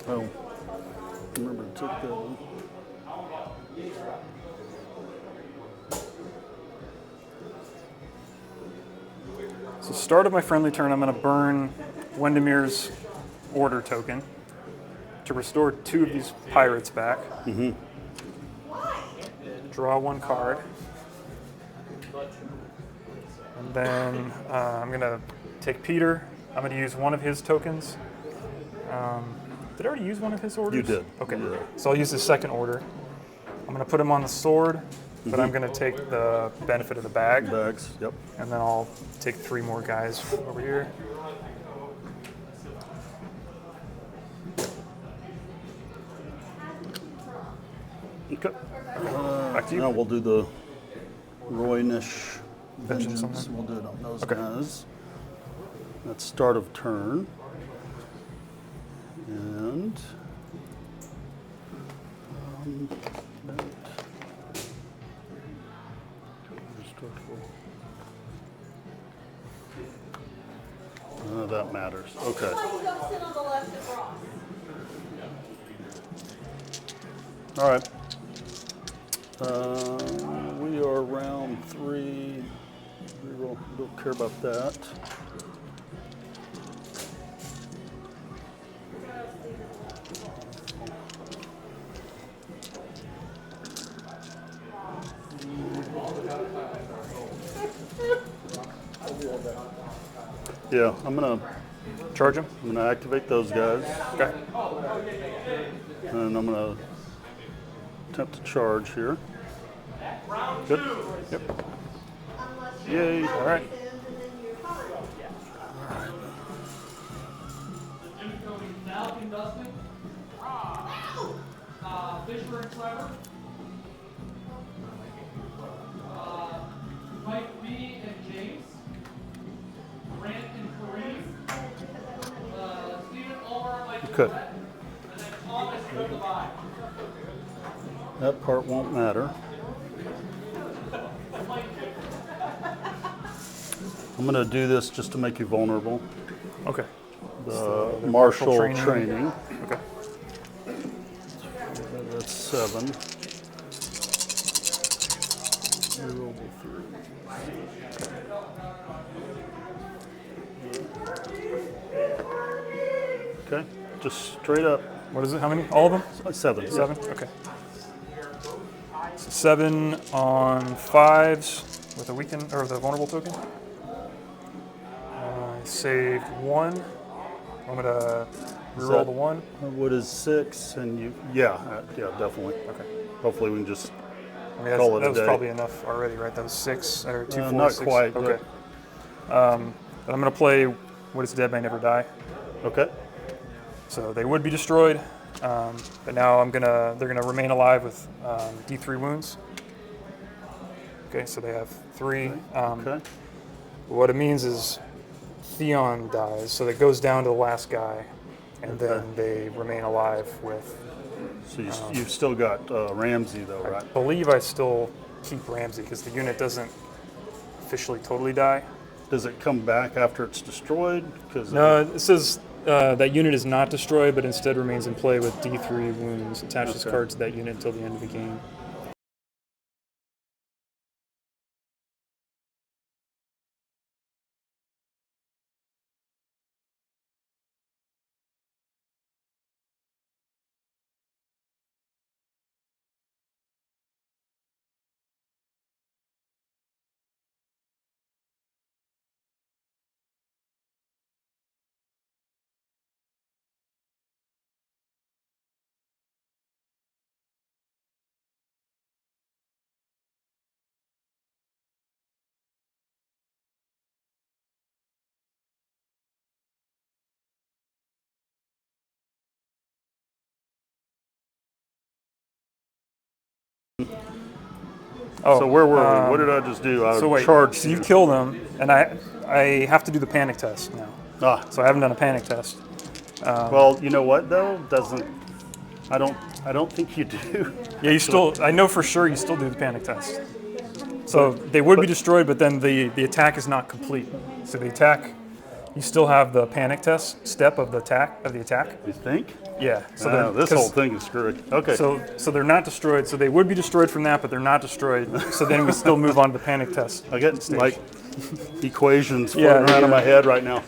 Oh, remember to take that one. So start of my friendly turn, I'm going to burn Wendemir's order token to restore 2 of these pirates back. Draw 1 card. And then I'm going to take Peter. I'm going to use one of his tokens. Did I already use one of his orders? You did. Okay. Yeah. So I'll use his second order. I'm going to put him on the sword, but I'm going to take the benefit of the bag. Bags, yep. And then I'll take 3 more guys over here. Okay. Back to you. Now we'll do the Roynish Vengeance Vengeance. on We'll do it on those Okay. guys. That's start of turn. And that- None of that matters. Okay. All right. We are round 3. We don't care about that. Yeah, I'm gonna Charge him. activate those guys, Okay. and I'm gonna attempt to charge here. Good. Yep. Yay! All right. Falcon Dustin. Fisher and Clever. Mike B and James. Grant and Kareem. Stephen Ulmer, Mike Okay. Willett. And then Thomas and Levi. That part won't matter. I'm gonna do this just to make you vulnerable. Okay. The the martial martial training. Okay. That's 7. Reroll the 3. Okay, just straight up What is it? How many? All of them? 7. 7? Okay. So 7 on 5s with a weaken or the vulnerable token. I saved 1. I'm gonna reroll that- the 1. What is 6? And you, yeah, definitely. Okay. Hopefully we can just I mean, call it that a was day. probably enough already, right? That was 6 or 2, 4, not 6. quite, Okay. But I'm gonna play What is Dead May Never Die. Okay. So they would be destroyed, but now they're gonna remain alive with D3 wounds. Okay, so they have 3. Okay. What it means is Theon dies, so it goes down to the last guy, and then they remain alive with. So you've still got Ramsey though, right? I believe I still keep Ramsey because the unit doesn't officially totally die. Does it come back after it's destroyed? Because No, it says that unit is not destroyed, but instead remains in play with D3 wounds. Attach this Okay. card to that unit until the end of the game. Oh, So where were we? What did I just do? I So wait, charged so you kill them, and I have to do the panic test now. Ah, So I haven't done a panic test. well, you know what though? I don't think you do. Yeah, you still. I know for sure you still do the panic test. So they would be destroyed, but then the attack is not complete. So the attack, you still have the panic test step of the attack. You think? Yeah. So Wow, this 'cause- whole thing is screwed. Okay. So they're not destroyed. So they would be destroyed from that, but they're not destroyed. So then we still move on to the panic test. I get stage. like equations floating Yeah, around in yeah. my head right now.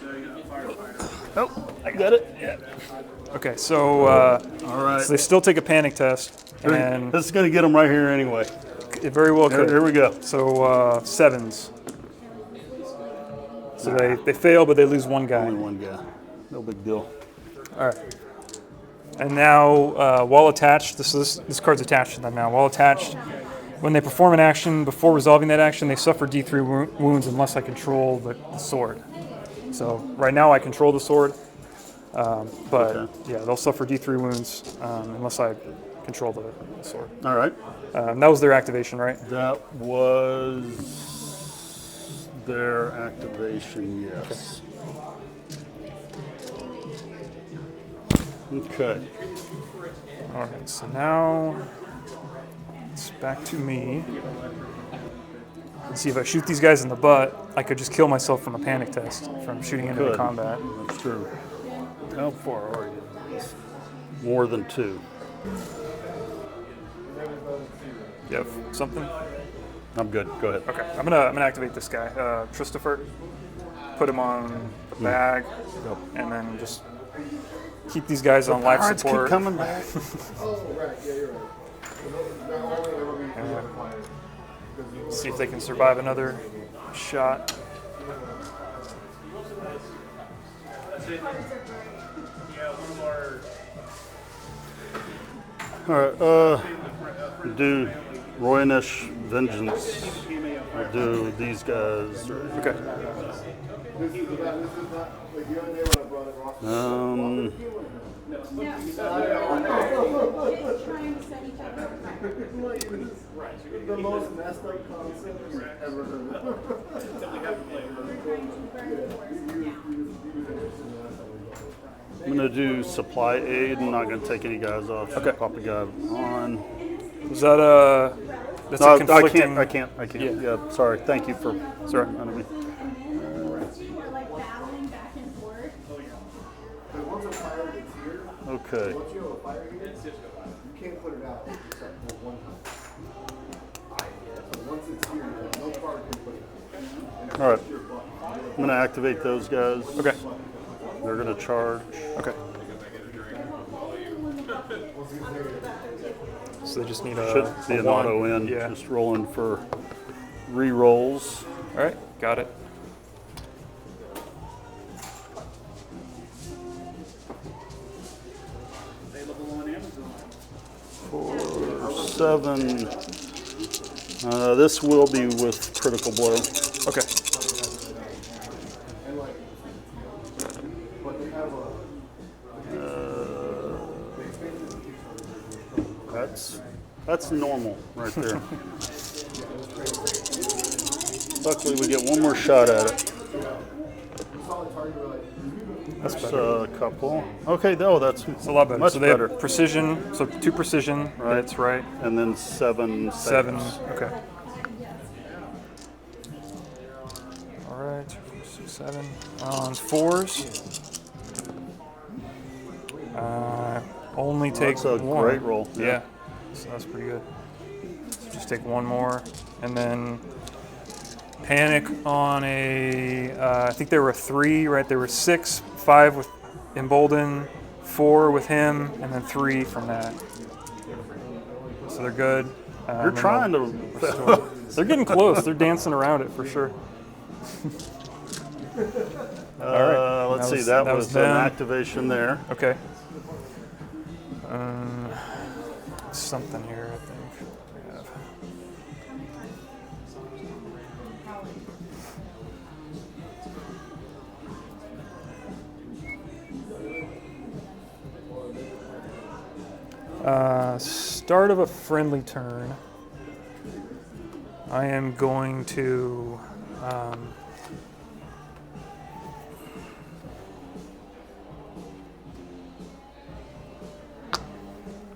Oh, I got it. Yeah. Okay. So All right. so they still take a panic test, and This is going to get them right here anyway. it very well could. Here we go. So 7s. So they fail, but they lose one guy. Only one guy. No big deal. All right. And now, while attached, this card's attached to them now. While attached, when they perform an action, before resolving that action, they suffer D3 wounds unless I control the sword. So right now I control the sword, but Okay. yeah, they'll suffer D3 wounds unless I control the sword. All right. That was their activation, right? That was their activation, yes. Okay. All right, so now it's back to me. Let's see, if I shoot these guys in the butt, I could just kill myself from a panic test from shooting into the Could. combat. That's true. How far are you? More than 2. You have something? I'm good. Go ahead. Okay, I'm gonna activate this guy, Christopher. Put him on the bag, and then just keep these guys on life Pirates keep support. coming back. See if they can survive another shot. All right. Do Roynish Vengeance. I'll do these guys. Okay. Um, Trying to set each other apart. The most messed up concept I've ever heard. Trying to burn the horse. Yeah. I'm gonna do supply aid. I'm not gonna take any guys off. Okay. Pop a guy on. Was that that's No, a conflicting? I can't. Yeah. Yeah. Sorry. Thank you for. Sorry. reminding me. We're like battling back and forth. Once a fire gets here, Okay. once you have a fire here, you can't put it out except for one time. So once it's here, no fire can put it out. All right. I'm gonna activate those guys. Okay. They're gonna charge. Okay. So they just need a Should be a an one. auto in. Yeah. Just rolling for re-rolls. All right. Got it. Available on Amazon. 7. This will be with critical blow. Okay. That's normal right there. Luckily, we get one more shot at it. That's That's better. a couple. Okay, no, that's It's a lot better. much So they better. have precision. So 2 precision. Right. That's right. And then 7. 7. saves. Okay. All right. 2, 4, 6, 7. On 4s. Only take That's a one. great roll. Yeah. So that's pretty good. So just take one more, and then panic on a. I think there were 3, right? There were 6, 5 with embolden, 4 with him, and then 3 from that. So they're good. You're And then trying they'll to. restore. They're getting close. They're dancing around it for sure. Let's That see. was- That that was was an them. activation there. Okay. Something here, I think. We have. Start of a friendly turn. I am going to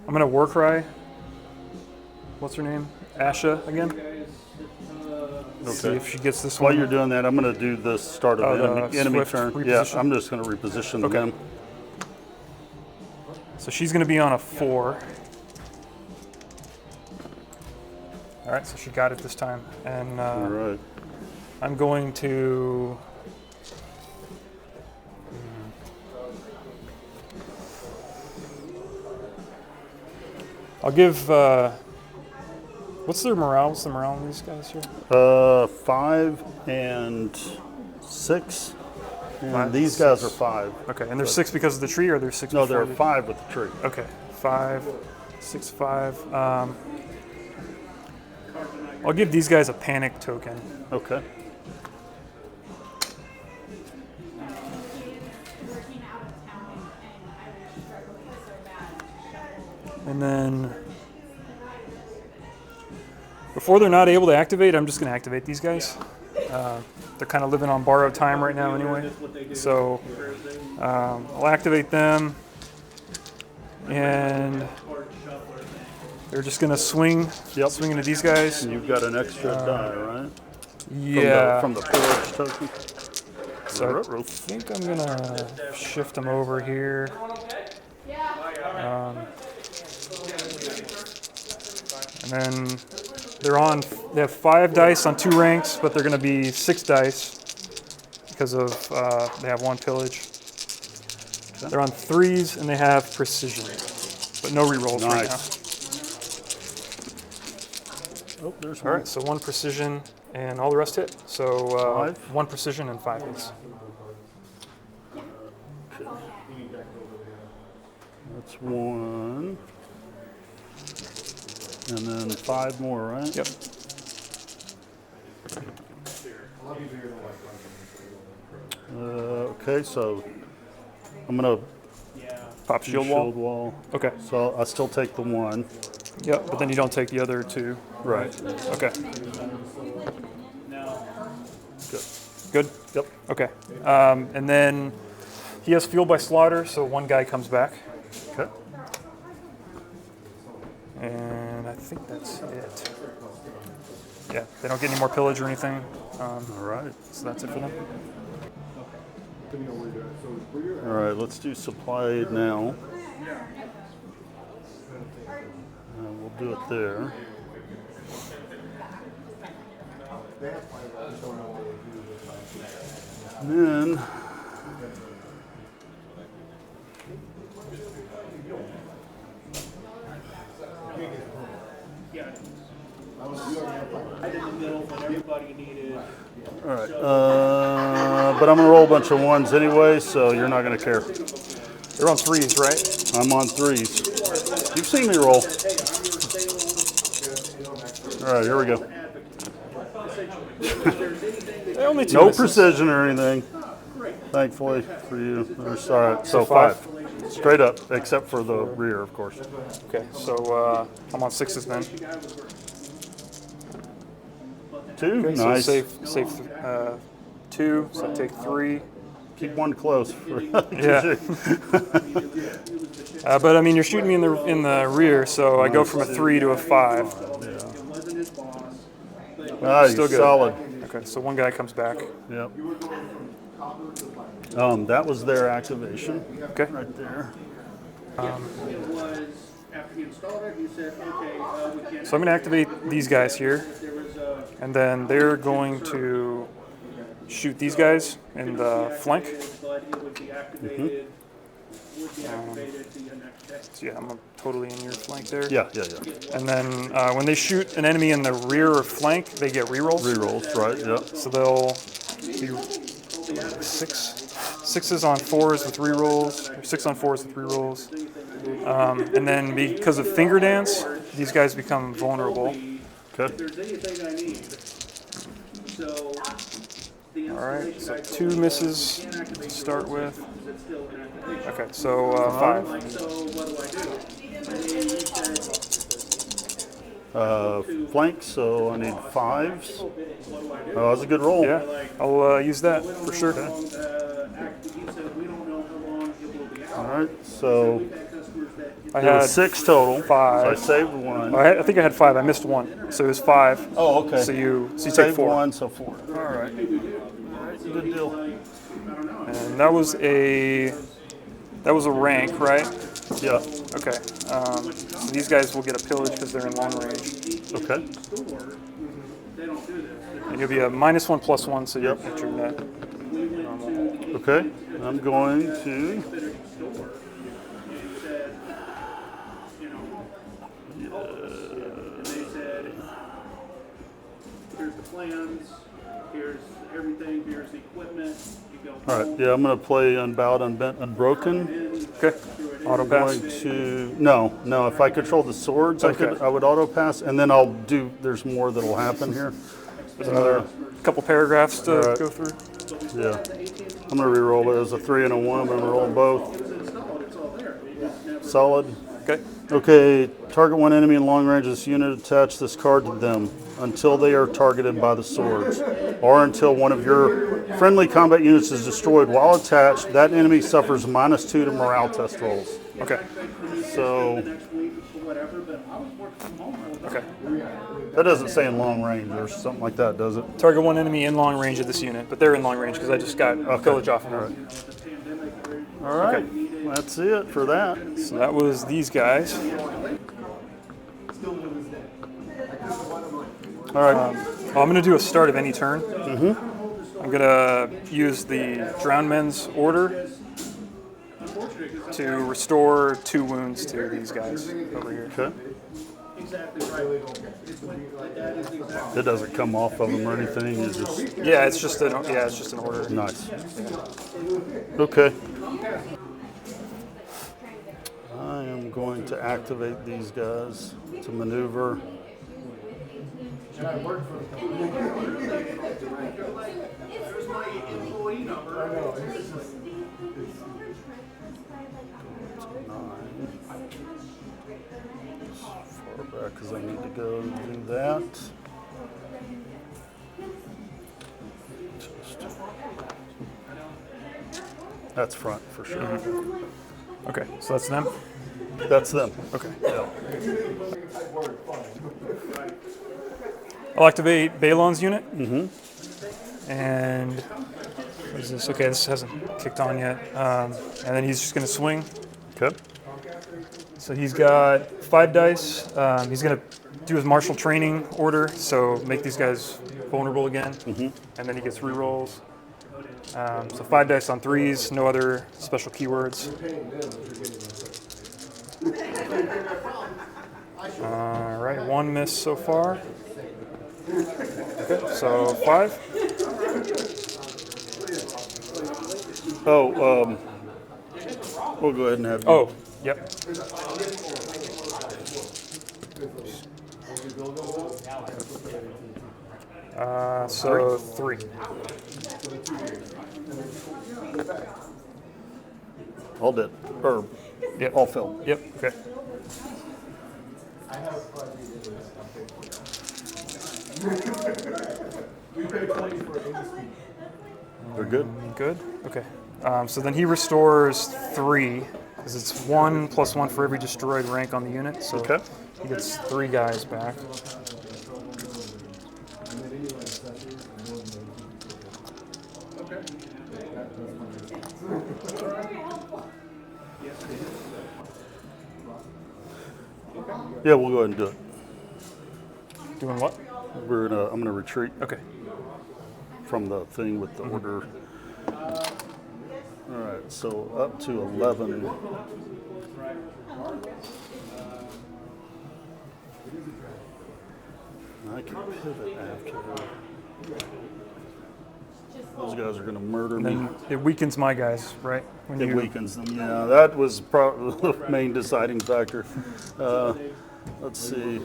I'm gonna war cry. What's her name? Asha again. See if she gets this While one. you're doing that, I'm going to do the start of enemy swift turn. reposition. Yeah, I'm just going to reposition Okay. them. So she's gonna be on a 4. All right, so she got it this time, and All right. I'm going to. I'll give. What's their morale? What's the morale on these guys here? 5 and 6. And 5, these guys are 5. Okay, and there's 6 because of the tree, or there's 6 No, before they're the- 5 with the tree. Okay, 5, 6, 5. I'll give these guys a panic token. Okay. Working out of town and I was struggling so bad. And then before they're not able to activate, I'm just going to activate these guys. They're kind of living on borrowed time right now anyway. So I'll activate them. And they're just going to swing into these guys. And you've got an extra die, right? Yeah. From the forge token. So I think I'm going to shift them over here. And then they have 5 dice on 2 ranks, but they're going to be 6 dice because of they have 1 pillage. They're on 3s and they have precision, but no rerolls right now. Nice. Oh, there's All one. right, so 1 precision and all the rest hit. So 5. 1 precision and 5 hits. That's 1. And then 5 more, right? Yep. Okay, so I'm going to Pop shield wall. wall. Okay. So I still take the 1. Yep, but then you don't take the other 2. Right. Okay. Good. Good? Yep. Okay. And then he has fueled by slaughter, so 1 guy comes back. Okay. And I think that's it. Yeah, they don't get any more pillage or anything. All right. So that's it for them. All right, let's do supply now. We'll do it there. And then Right in the middle when everybody needed. all right, but I'm gonna roll a bunch of 1s anyway, so you're not gonna care. They're on 3s, right? I'm on 3s. You've seen me roll. All right, here we go. They only 2 No misses. precision or anything, thankfully for you. All right, so 5. Straight up, except for the rear, of course. Okay, so I'm on 6s then. 2, Okay, nice. so save 2, so I take 3. Keep 1 close. Yeah. But I mean, you're shooting me in the rear, so I go from a 3 to a 5. Nice, Still good. solid. Okay, so 1 guy comes back. Yep. That was their activation Okay. right there. It was, after he installed it, he said, okay, we can't. So I'm going to activate these guys here, There was a. and then they're going to shoot these guys in the flank. But it would be activated, would be activated the next day. So yeah, I'm totally in your flank there. Yeah. And then when they shoot an enemy in the rear or flank, they get rerolls. Rerolls, right? Yep. So they'll be 6s on 4s with rerolls, or 6 on 4s with rerolls. And then because of finger dance, these guys become vulnerable. Okay. If there's anything I need, so the All right, installation so guy 2 misses to start with. is still in activation. Okay, so 5. Like, so what do I do? And he said, Flank, so I need 5s. Oh, that was a good roll. Yeah, I'll use that for sure. He said, we don't know how long it will be out. All right, so We've had customers that I there had was 6 total. 5. So I saved 1. I think I had 5. I missed 1, so it was 5. Oh, okay. So you take Saved 4. 1, so 4. All right. Good deal. And that was a rank, right? Yeah. Okay. So these guys will get a pillage because they're in long range, Okay. they don't do this. and you'll be a -1/+1, so you'll get your net. Okay. I'm going to. And they said, here's the plans, here's everything, here's the equipment. You go All right. Yeah, I'm going to play Unbowed, Unbent, Unbroken. Okay. Auto pass. Going to no. If I control the swords, Okay. I would auto pass, and then I'll do. There's more that'll happen here. There's another couple paragraphs to All right. go through. Yeah. I'm gonna re-roll it. There's a 3 and a 1. I'm gonna roll them both. Solid. Okay. Okay. Target one enemy in long range. This unit attach this card to them until they are targeted by the swords, or until one of your friendly combat units is destroyed. While attached, that enemy suffers -2 to morale test rolls. Okay. So Okay. that doesn't say in long range or something like that, does it? Target one enemy in long range of this unit, but they're in long range because I just got a pillage off of them. All right. That's it for that. So that was these guys. All right. I'm going to do a start of any turn. I'm going to use the Drowned Men's Order to restore 2 wounds to these guys over here. Okay. exactly right. That is exactly. It doesn't come off of them or anything. It's just Yeah, it's just an order. nice. Okay. I am going to activate these guys to maneuver. There's my employee number. Far back because I need to go do that. That's front for sure. Okay, so that's them. That's them. Okay. Yeah. I'll activate Balon's unit. And what is this? Okay, this hasn't kicked on yet. And then he's just going to swing. Okay. So he's got 5 dice. He's going to do his martial training order, so make these guys vulnerable again. And then he gets rerolls. So 5 dice on 3s, no other special keywords. All right, 1 miss so far. Okay, so 5. Oh, we'll go ahead and have you. Oh, yep. So 3. All dead. Or Yep. all filled. Yep. Okay. They're good. Good. Okay. So then he restores 3, because it's 1 + 1 for every destroyed rank on the unit. So Okay. he gets 3 guys back. Yeah, we'll go ahead and do it. Doing what? I'm gonna retreat Okay. from the thing with the order. All right, so up to 11. I can pivot after. Those guys are gonna murder And me. then it weakens my guys, right? When It you weakens them. Yeah, that was probably the main deciding factor. Let's see.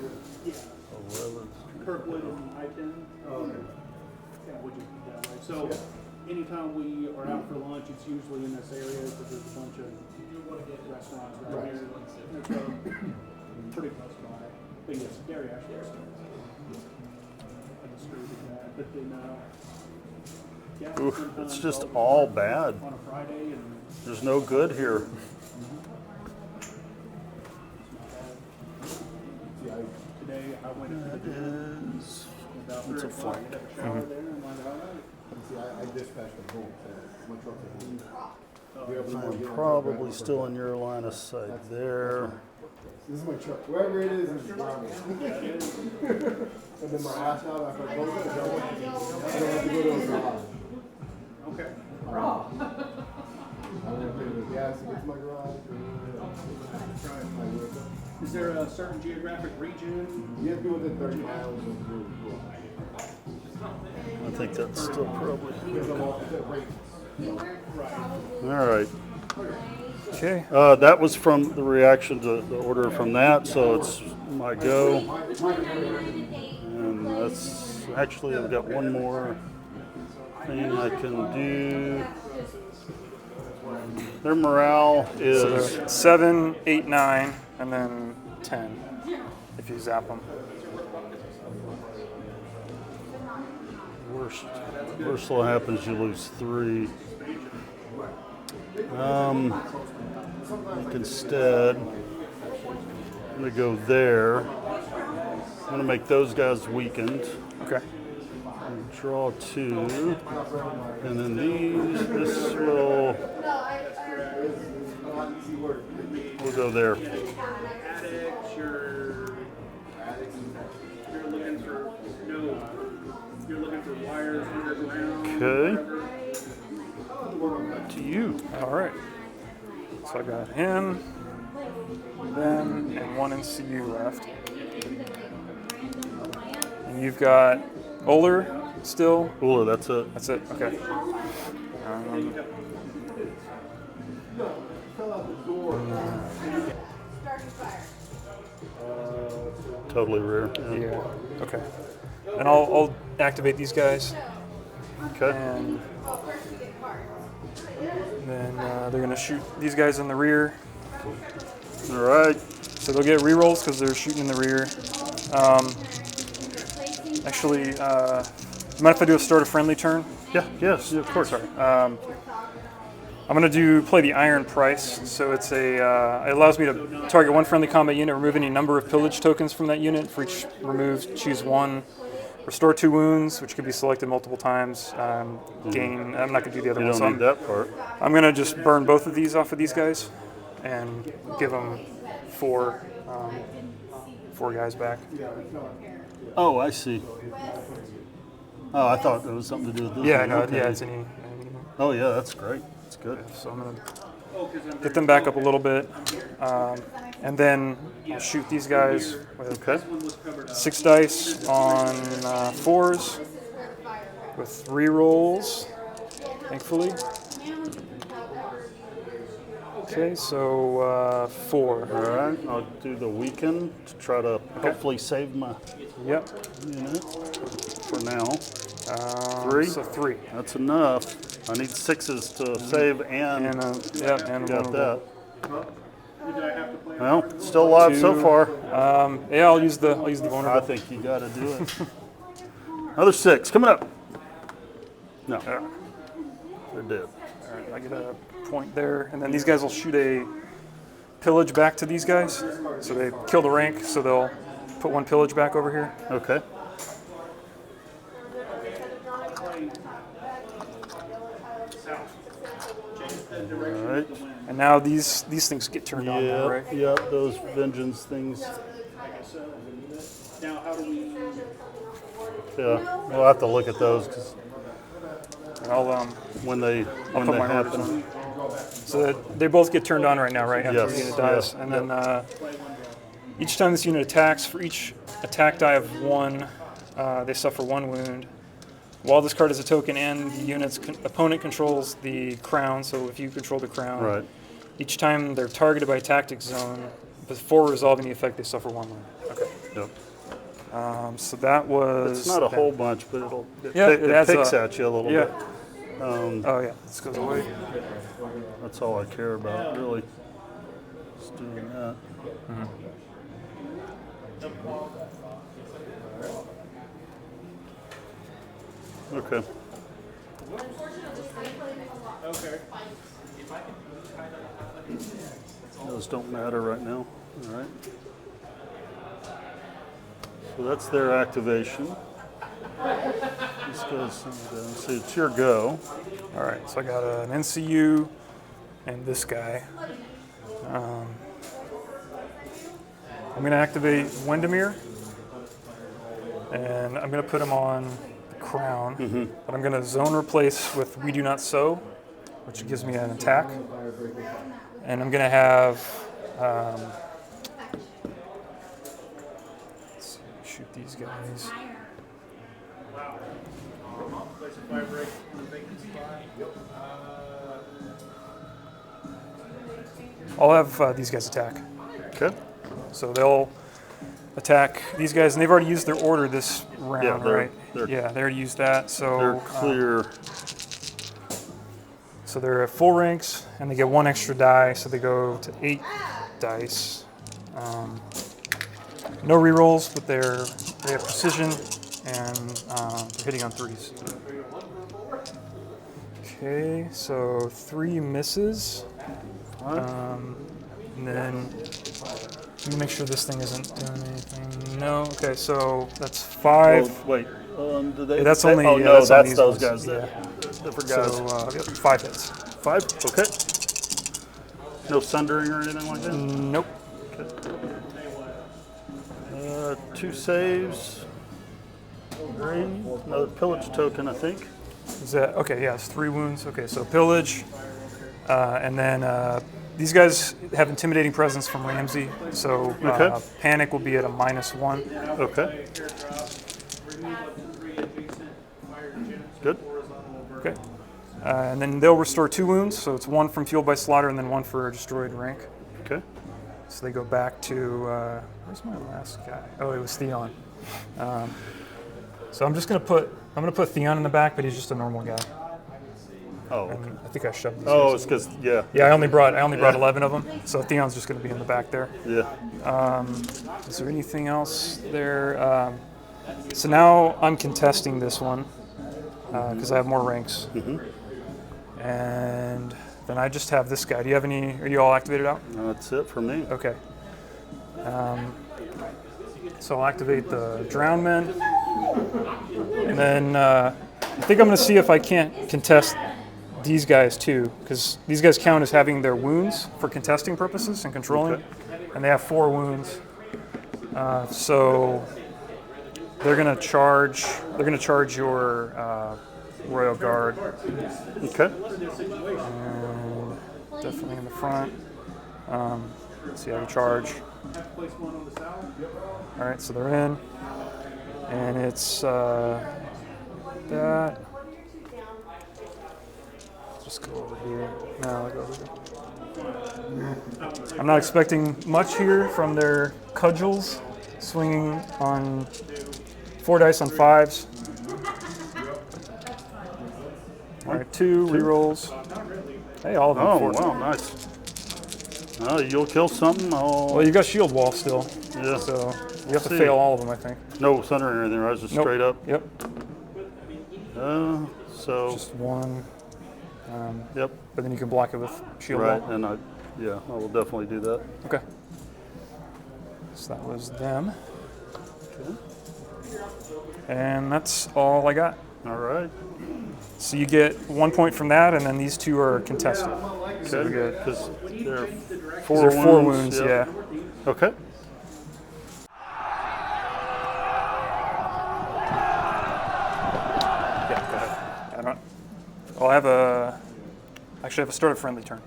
11. Kirkwood and I-10. Would you put that way? So anytime we are out for lunch, it's usually in this area because there's a bunch of restaurants right here. It's pretty close by. But yes, dairy actually is. I distributed that, but then, yeah, Oof, sometimes it's just I'll- all bad. on a Friday and There's no good here. today I went into the gym about 3 o'clock, had a shower there, and I'm like, all right. See, I dispatched them home. So my truck's at home. I'm probably still in your line of sight there. This is my truck. Whoever it is around me. And then my ass out after I close it, I don't have to go to a garage. Okay. I don't have to pay the gas to get to my garage. Is there a certain geographic region? You have to be within 30 miles of the I think that's still probably. Because I'm off the rate. All right. Okay. That was from the reaction to the order from that, so it's my go. And that's actually, I've got one more thing I can do. Their morale So is they're 7, 8, 9, and then 10 if you zap them. worst. Worst will happen is you lose 3. Like instead, I'm gonna go there. I'm gonna make those guys weakened. Okay. Draw 2, and then these. This will. We'll go there. Addicts, you're looking for you're looking for wires underground. Okay. To you. All right. So I got him, them, and 1 NCU left. And you've got Uller still. Uller, that's it. That's it. Okay. Totally rear. Yeah. Okay. And I'll activate these guys, Okay. and then they're gonna shoot these guys in the rear. All right. So they'll get rerolls because they're shooting in the rear. Actually, mind if I do a start a friendly turn? Yeah. Yes. Of course. Sorry. I'm gonna play the Iron Price. So it's it allows me to target one friendly combat unit, remove any number of pillage tokens from that unit. For each removed, choose 1. Restore 2 wounds, which could be selected multiple times. Gain. I'm not gonna do the other You one. don't So need that part. I'm gonna just burn both of these off of these guys, and give them 4 guys back. Oh, I see. Oh, I thought it was something to do with this. Yeah, one. no, Okay. yeah, it's any. Oh, yeah, that's great. That's good. So I'm gonna get them back up a little bit, and then I'll shoot these guys with Okay. 6 dice on 4s with rerolls, thankfully. Okay, so 4. All right. I'll do the weaken to try to hopefully save my Yep. unit for now. 3. So 3. That's enough. I need 6s to save and And yep, and got that. Did I have to play? Well, still alive so 2. far. Yeah, I'll use the I vulnerable. think you got to do it. Another 6 coming up. No, they're dead. All right, I get a point there, and then these guys will shoot a pillage back to these guys. So they killed a rank, so they'll put 1 pillage back over here. Okay. All right. And now these things get turned on now, Yeah, right? yeah, those vengeance things. Now, how do we? Yeah, we'll have to look at those because I'll when they put my orders happen. on. So that they both get turned on right now, right? After Yes, the unit dies, yeah, and then each time this unit attacks, for each attack die of 1, they suffer 1 wound. While this card is a token and the unit's opponent controls the crown, so if you control the crown, Right. each time they're targeted by a tactic zone, before resolving the effect, they suffer 1 wound. Okay. Yep. So that was. It's not a that. whole bunch, but it Yeah, it adds picks up. at you a little Yeah. bit. Oh yeah, this goes away. That's all I care about, really. Just doing that. Okay. Okay. Those don't matter right now. All right. So that's their activation. This goes down. So it's your go. All right, so I got an NCU and this guy. I'm going to activate Windermere, and I'm going to put him on the crown, but I'm going to zone replace with We Do Not Sow, which gives me an attack. And I'm going to have, let's see, shoot these guys. Place a fire break on the vacant spot. I'll have these guys attack. Okay. So they'll attack these guys, and they've already used their order this round, Yeah, right? they're- Yeah, they already used that. So They're clear. so they're at full ranks, and they get one extra die, so they go to 8 dice. No rerolls, but they have precision, and they're hitting on 3s. Okay, so 3 misses. And then let me make sure this thing isn't doing anything. No. Okay, so that's 5. Oh, wait. Do they? Yeah, that's they- only. Oh yeah, no, that's on that's these those ones. guys. Yeah. Different guys. So yep, 5 hits. 5. Okay. No sundering or anything like that. Nope. 2 saves. 3. Another pillage token, I think. Is that okay? Yeah, it's 3 wounds. Okay, so pillage, and then these guys have intimidating presence from Ramsey. So Okay. panic will be at a -1. Okay. Good. Okay. And then they'll restore 2 wounds. So it's 1 from fuel by slaughter, and then 1 for a destroyed rank. Okay. So they go back to where's my last guy? Oh, it was Theon. So I'm gonna put Theon in the back, but he's just a normal guy. Oh. Okay. And I think I shoved these Oh, guys it's because yeah. Yeah, I only brought 11 of them, so Theon's just going to be in the back there. Yeah. Is there anything else there? So now I'm contesting this one because I have more ranks, and then I just have this guy. Do you have any? Are you all activated out? That's it for me. Okay. So I'll activate the Drowned Men, and then I think I'm going to see if I can't contest these guys too, because these guys count as having their wounds for contesting purposes and controlling, Okay. and they have 4 wounds. So they're going to charge. They're going to charge your Royal Guard. Okay. And definitely in the front. Let's see how to charge. Place one on the south. All right, so they're in, and it's that. Just go over here. No, I'll go over here. I'm not expecting much here from their cudgels, swinging on 4 dice on 5s. All right, 2 rerolls. Hey, all of them. Oh 4. wow, nice. Oh, you'll kill something. Well, you got shield wall still, Yeah. so you have to See. fail all of them, I think. No thunder or anything. Right? Just Nope. straight up. Yep. So. Just 1. Yep. But then you can block it with shield Right. wall. And I will definitely do that. Okay. So that was them. And that's all I got. All right. So you get 1 point from that, and then these 2 are contested. So Okay. we're good. Because there are 'Cause there are 4 wounds, Yep. yeah. Okay. Yeah, go ahead. I don't. I'll have a. Actually, I have a start a friendly turn.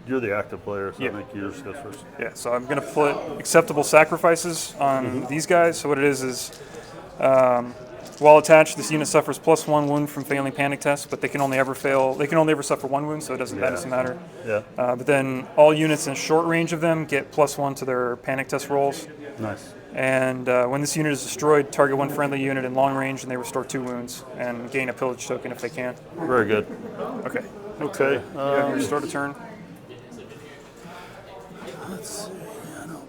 You're the active player, so Yeah. I think yours goes first. Yeah, so I'm going to put acceptable sacrifices on these guys. So what it is while attached, this unit suffers +1 wound from failing panic tests, but they can only ever fail. They can only ever suffer 1 wound, so it doesn't, that doesn't matter. Yeah. But then all units in short range of them get +1 to their panic test rolls. Nice. And when this unit is destroyed, target 1 friendly unit in long range, and they restore 2 wounds and gain a pillage token if they can. Very good. Okay. Okay. You have your start a turn. Let's see. I don't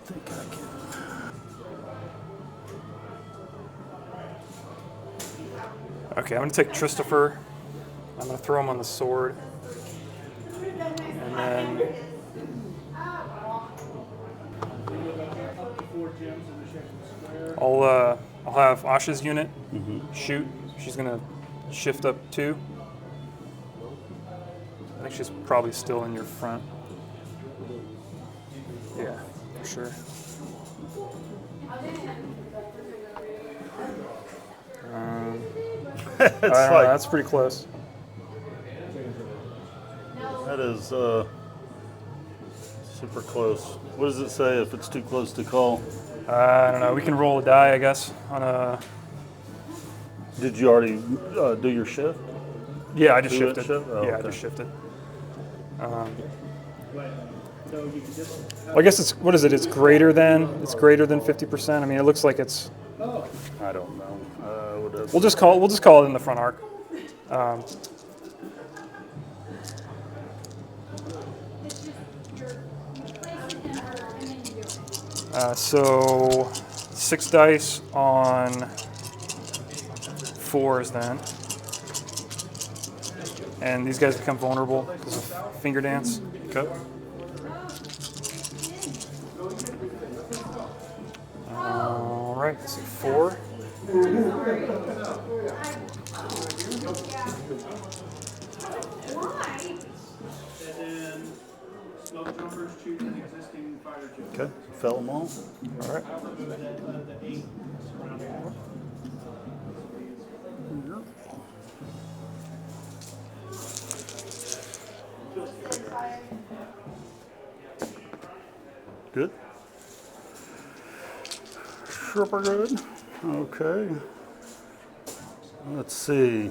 Okay, I'm going to take Christopher. I'm going to throw him on the sword. And then Up to 4 gems in the shape of a square. I'll have Asha's unit shoot. She's going to shift up 2. I think she's probably still in your front. Yeah, for sure. I don't know, that's pretty close. That is super close. What does it say if it's too close to call? I don't know. We can roll a die, I guess. On a Did you already do your shift? yeah, I just Do it shifted. shift? Oh, Yeah, I okay. just shifted. But, so you can just. Well, I guess it's what is it? It's greater than 50%. I mean, it looks like it's. Oh, I don't know. We'll just call it in the front arc. So 6 dice on 4s then. And these guys become vulnerable because of finger dance. Okay. All right, so 4. and then smoke jumpers choose an existing fire gem. Okay. Fell them all. All right. The 8 surrounding. Good. Super good. Okay. Let's see.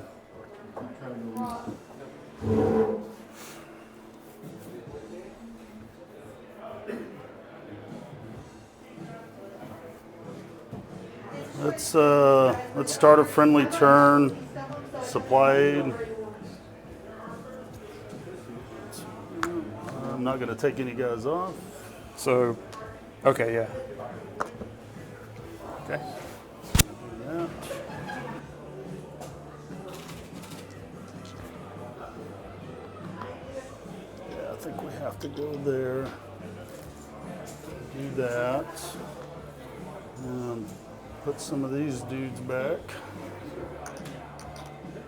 Let's start a friendly turn. Supply aid. I'm not going to take any guys off. So, okay, yeah. Okay. Yeah. Yeah, I think we have to go there. Do that. And put some of these dudes back.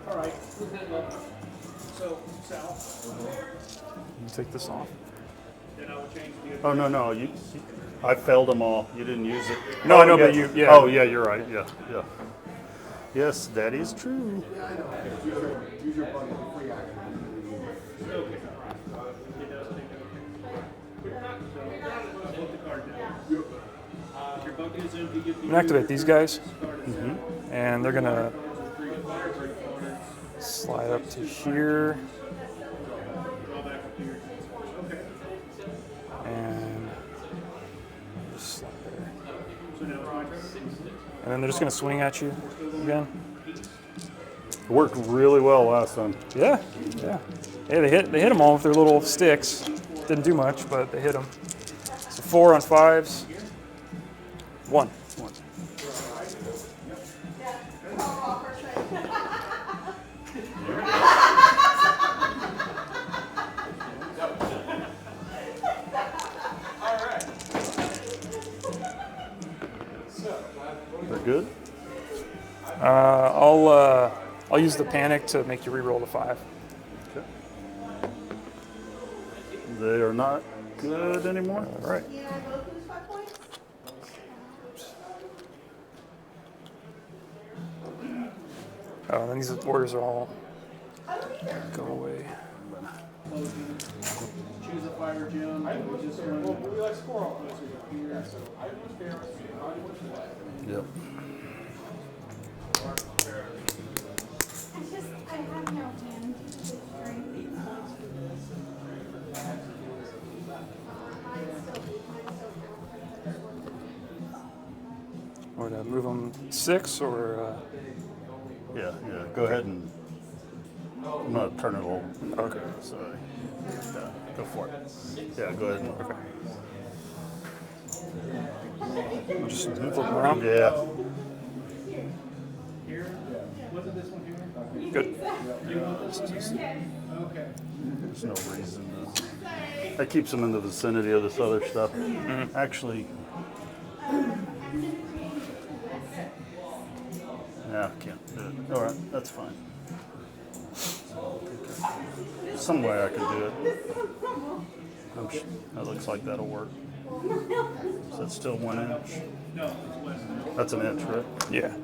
All right. So south. You take this off. Then I will change the. Oh no, I failed them all. You didn't use it. No, Oh, I know, yeah. but you, yeah. Oh yeah, you're right. Yeah. Yes, that is true. Use your button for free action. Okay. It does take So put the card down. If your bucket is empty, get I'm gonna activate these guys, and they're gonna 3 fire break cards. slide up to here, Draw back up to your. Okay. and just slide there. So now it's my turn. And then they're just gonna swing at you again. It worked really well last time. Yeah, yeah. Hey, they hit them all with their little sticks. Didn't do much, but they hit them. So 4 on 5s. 1. They're good. I'll use the panic to make you re-roll the 5. Okay. They are not good anymore. All right. You and I both lose 5 points? Oh, and then these orders are all go away. Choose a fire gem. We'll just run. We like squirrel. Here. Yep. I have no hand strength. Or to move them 6 or Yeah. Go ahead and I'm gonna turn it a little. okay. Sorry. Yeah, go for it. Yeah, go ahead. Okay. I'll just flip them around. Yeah. Here. Wasn't this one here? Good. Okay. There's no reason to. That keeps them in the vicinity of this other stuff. Actually, yeah, can't do it. All right, that's fine. Some way I can do it. That looks like that'll work. Is that still 1 inch? No, it's less. That's an inch, right? Yeah.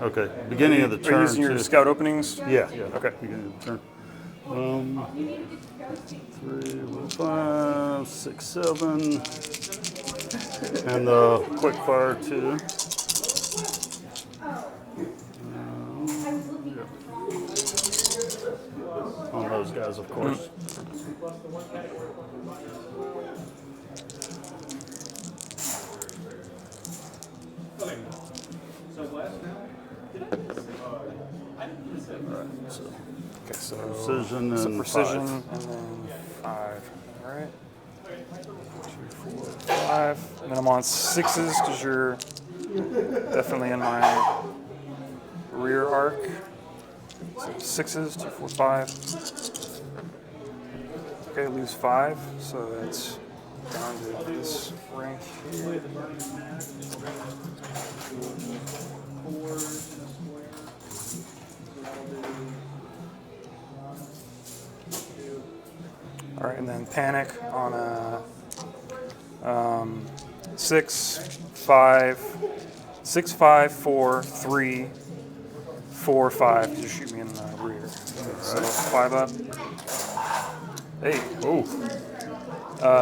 Okay. Beginning of the Are turn. you using your too. scout openings? Yeah, yeah. Okay. Beginning of the turn. 3, 5, 6, 7, and the quick fire 2. On those guys, of course. Okay. So Wes now? Alright, so Okay, so precision so and precision 5. and then 5. All right. 2, 4, 5. And then I'm on 6s because you're definitely in my rear arc. So 6s, 2, 4, 5. Okay, lose 5. So that's down to this rank here. All right, and then panic on a 6, 5, 6, 5, 4, 3, 4, 5. Just shoot me in the rear. So 5 up. Hey,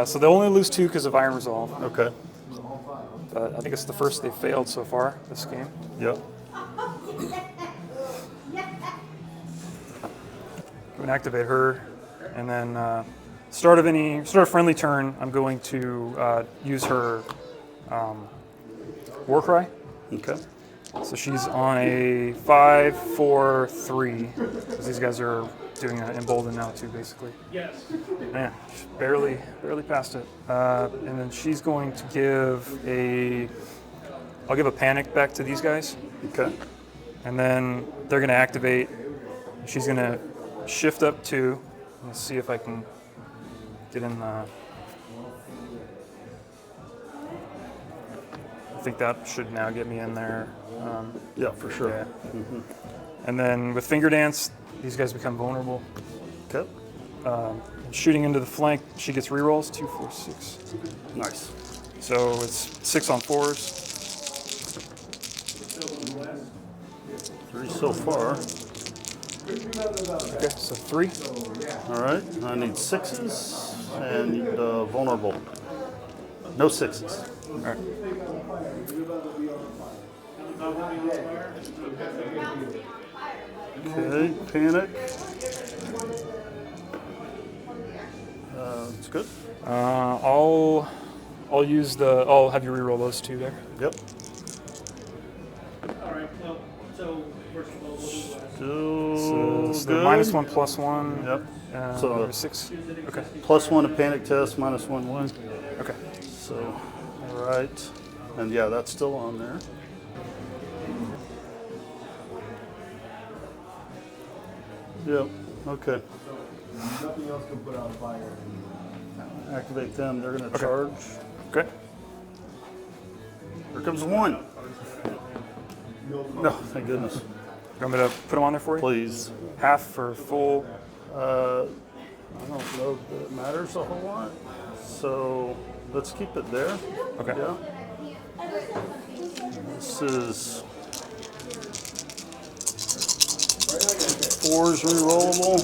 so they only lose 2 because of Iron Resolve. Okay. But I think it's the first they failed so far this game. Yep. Go and activate her, and then start of friendly turn, I'm going to use her War Cry. Okay. So she's on a 5, 4, 3. Because these guys are doing an embolden now too, basically. Yes. Man, she's barely passed it. And then she's going to give I'll give a panic back to these guys. Okay. And then they're going to activate. She's going to shift up 2. Let's see if I can get in the. I think that should now get me in there. Yeah, for sure. Yeah. And then with Finger Dance, these guys become vulnerable. Okay. Shooting into the flank, she gets rerolls 2, 4, 6. Nice. So it's 6 on 4s. 3 so far. Okay, so 3. All right. I need 6s and vulnerable. No 6s. All right. Okay. Panic. It's good. I'll have you reroll those 2 there. Yep. All right. Well, so first of all, we'll do Wes. Still So good. -1 +1. Yep. So 6. Okay. +1 a panic test, -1 win. Okay. So, all right. And yeah, that's still on there. Yep. Okay. Nothing else can put out fire. Activate them. They're going to Okay. charge. Okay. Here comes 1. No, thank goodness. You want me to put them on there for you? Please. Half for full. I don't know that it matters a whole lot. So let's keep it there. Okay. Yeah. This is 4s rerollable.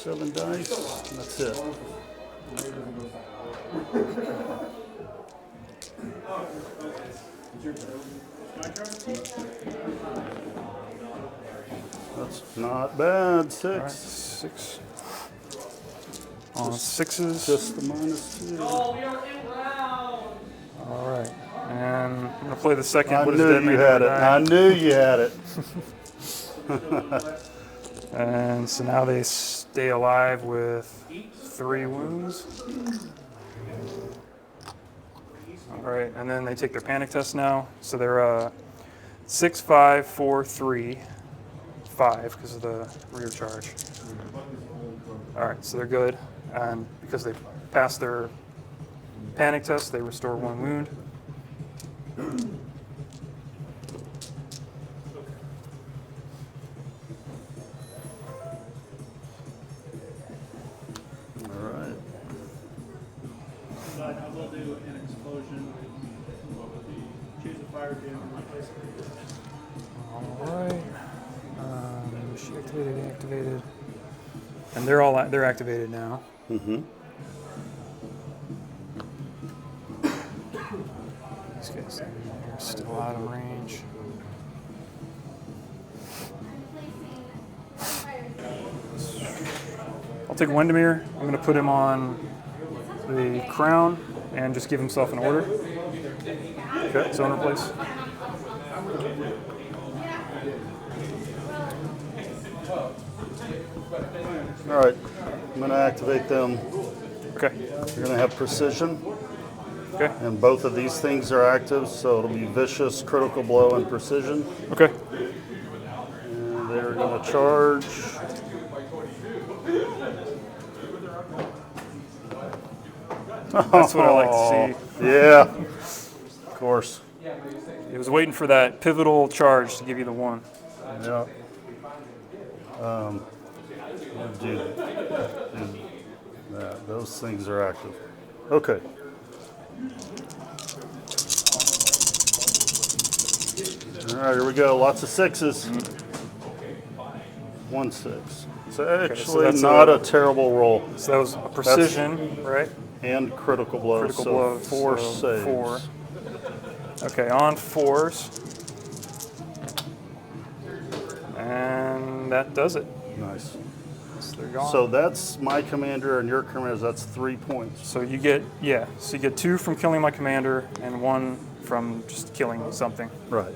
7 dice. And that's it. That's not bad. All right. 6. 6. On 6s. Just the -2. Oh, we are in round. All right. And I'm going to play the second. I What is knew Dead you Man had Never it. Die? I knew you had it. And so now they stay alive with 3 wounds. All right, and then they take their panic test now. So 6, 5, 4, 3, 5 because of the rear charge. All right, so they're good, and because they passed their panic test, they restore 1 wound. All right. But I will do an explosion, choose a fire gem and replace it. All right. She activated, deactivated, and they're activated now. Mm-hmm. These guys are still out of range. I'll take Windermere. I'm going to put him on the crown and just give himself an order. Okay, zone replace. All right. I'm going to activate them. Okay, You're going to have precision, okay, and both of these things are active, so it'll be vicious, critical blow, and precision. okay. And they're going to charge. That's what I like to see. Yeah, of course. It was waiting for that pivotal charge to give you the 1. Yeah. Dude, those things are active. Okay. All right, here we go. Lots of 6s. 1 6. So actually, that's not a terrible roll. So that was a precision, right? And critical blow. Critical so blow. 4 so saves. 4. Okay, on 4s. And that does it. Nice. So they're gone. So that's my commander and your commander. That's 3 points. So you get, so you get 2 from killing my commander and 1 from just killing something. Right.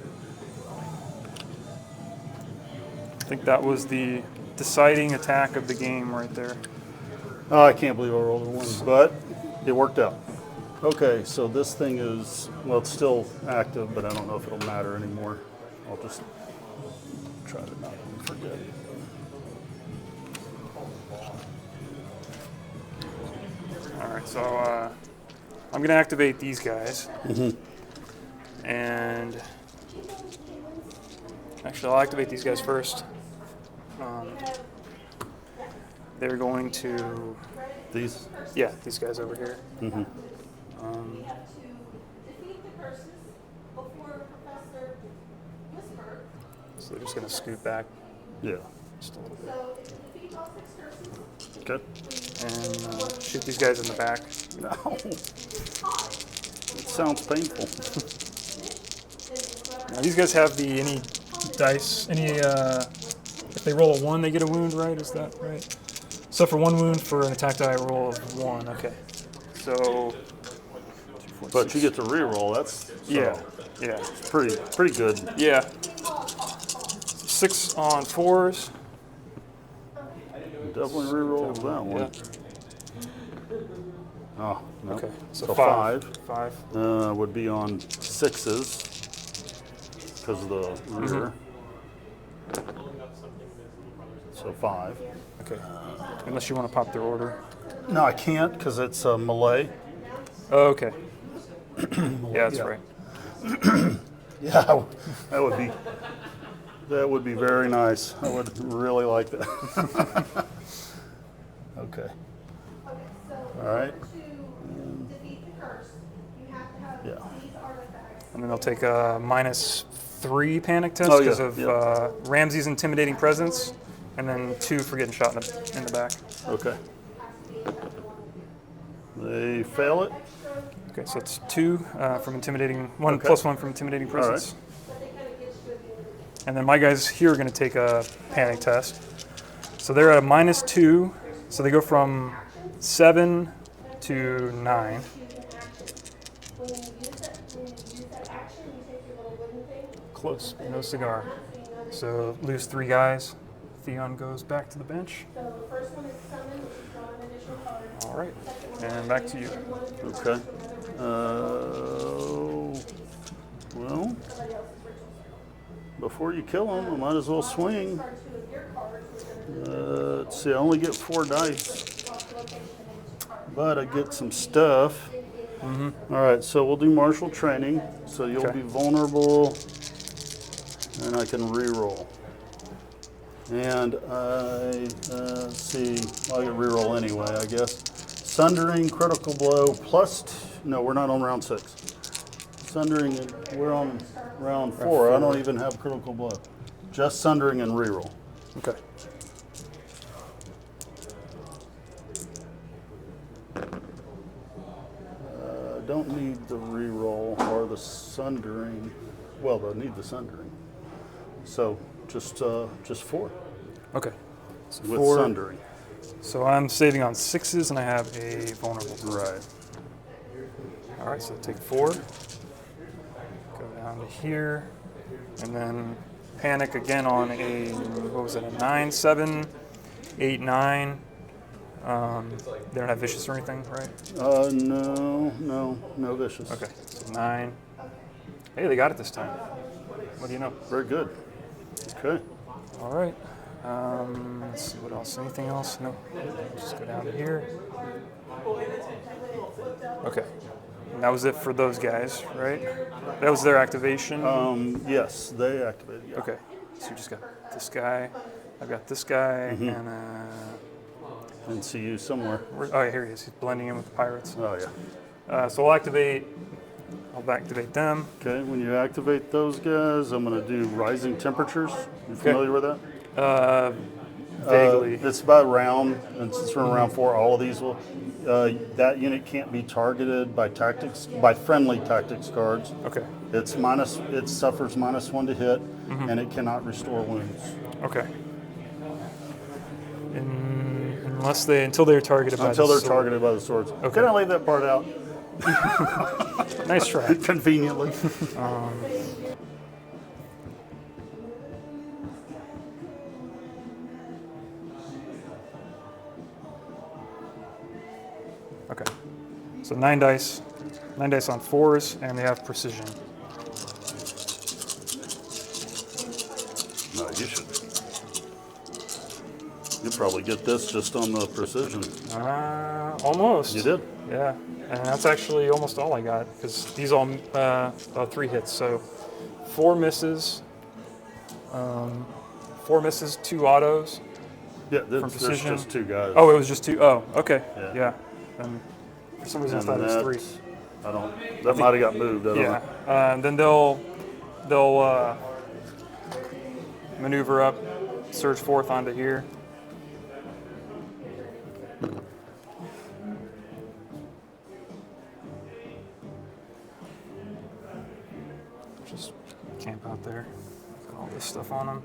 I think that was the deciding attack of the game right there. Oh, I can't believe I rolled a 1, but it worked out. Okay, so this thing is, well, it's still active, but I don't know if it'll matter anymore. I'll just try to not forget. All right, so I'm going to activate these guys. And actually, I'll activate these guys first. They're going to, These? these guys over here. So they're just going to scoot back Yeah. just a little bit. Okay. And shoot these guys in the back. No. It sounds painful. Now, these guys have any dice, if they roll a 1, they get a wound, right? Is that right? So for 1 wound for an attack die roll of 1, okay. So, 2, 4, But 6. you get to reroll. That's Yeah. pretty good. Yeah. 6 on 4s. Definitely reroll that one. Yeah. Oh, no. Okay. So 5 5. would be on 6s because of the rear. So 5. Okay. Unless you want to pop their order. No, I can't because it's melee. Oh, okay. Yeah, that's Yeah. right. Yeah, that would be very nice. I would really like that. Okay. All right. Yeah. And then they'll take a -3 panic test Oh, yeah, because of yeah. Ramsey's intimidating presence, and then 2 for getting shot in the back. Okay. They fail it. Okay, so it's 2 from intimidating, 1 Okay. +1 from intimidating presence. And then my guys here are going to take a panic test. So they're at a -2, so they go from 7 to 9. Close, but no cigar. So lose 3 guys. Theon goes back to the bench. All right, and back to you. Okay. Well, before you kill them, I might as well swing. Let's see, I only get 4 dice, but I get some stuff. All right, so we'll do martial training. So you'll Okay. be vulnerable, and I can re-roll. And let's see, well, I can re-roll anyway, I guess. Sundering, critical blow, no, we're not on round 6. Sundering, we're on round 4. I don't even have critical blow. Just sundering and re-roll. Okay. Don't need the re-roll or the sundering. Well, they'll need the sundering. So just 4 Okay. So with 4. sundering. So I'm saving on 6s, and I have a vulnerable. Right. All right, so take 4. Go down to here, and then panic again on a, what was it, a 9, 7, 8, 9. They don't have vicious or anything, right? No vicious. Okay, so 9. Hey, they got it this time. What do you know? Very good. Okay. All right. Let's see what else. Anything else? No. Just go down to here. Okay. And that was it for those guys, right? That was their activation. Yes, they activated. Yeah. Okay. So you just got this guy. I've got this guy, and And see you somewhere. oh, yeah, here he is. He's blending in with the pirates. Oh yeah. So I'll activate them. Okay. When you activate those guys, I'm going to do rising temperatures. You familiar with that? Vaguely. It's about round, and since we're in round 4, all of these will. That unit can't be targeted by friendly tactics cards. Okay. It suffers -1 to hit, and it cannot restore wounds. Okay. Until they're targeted by Until the they're sword. targeted by the swords. Okay. Can I leave that part out? Nice try. Conveniently. Okay. So 9 dice. 9 dice on 4s, and they have precision. No, you should. You'll probably get this just on the precision. Almost. You did? Yeah. And that's actually almost all I got, because these all 3 hits. So 4 misses. 4 misses, 2 autos. Yeah, there's precision. just 2 guys. Oh, it was just 2. Oh, okay. Yeah. Yeah. And for some reason I And thought it was 3. that might have got moved. I don't Yeah. know. And then they'll maneuver up, surge forth onto here. Just camp out there. Got all this stuff on them.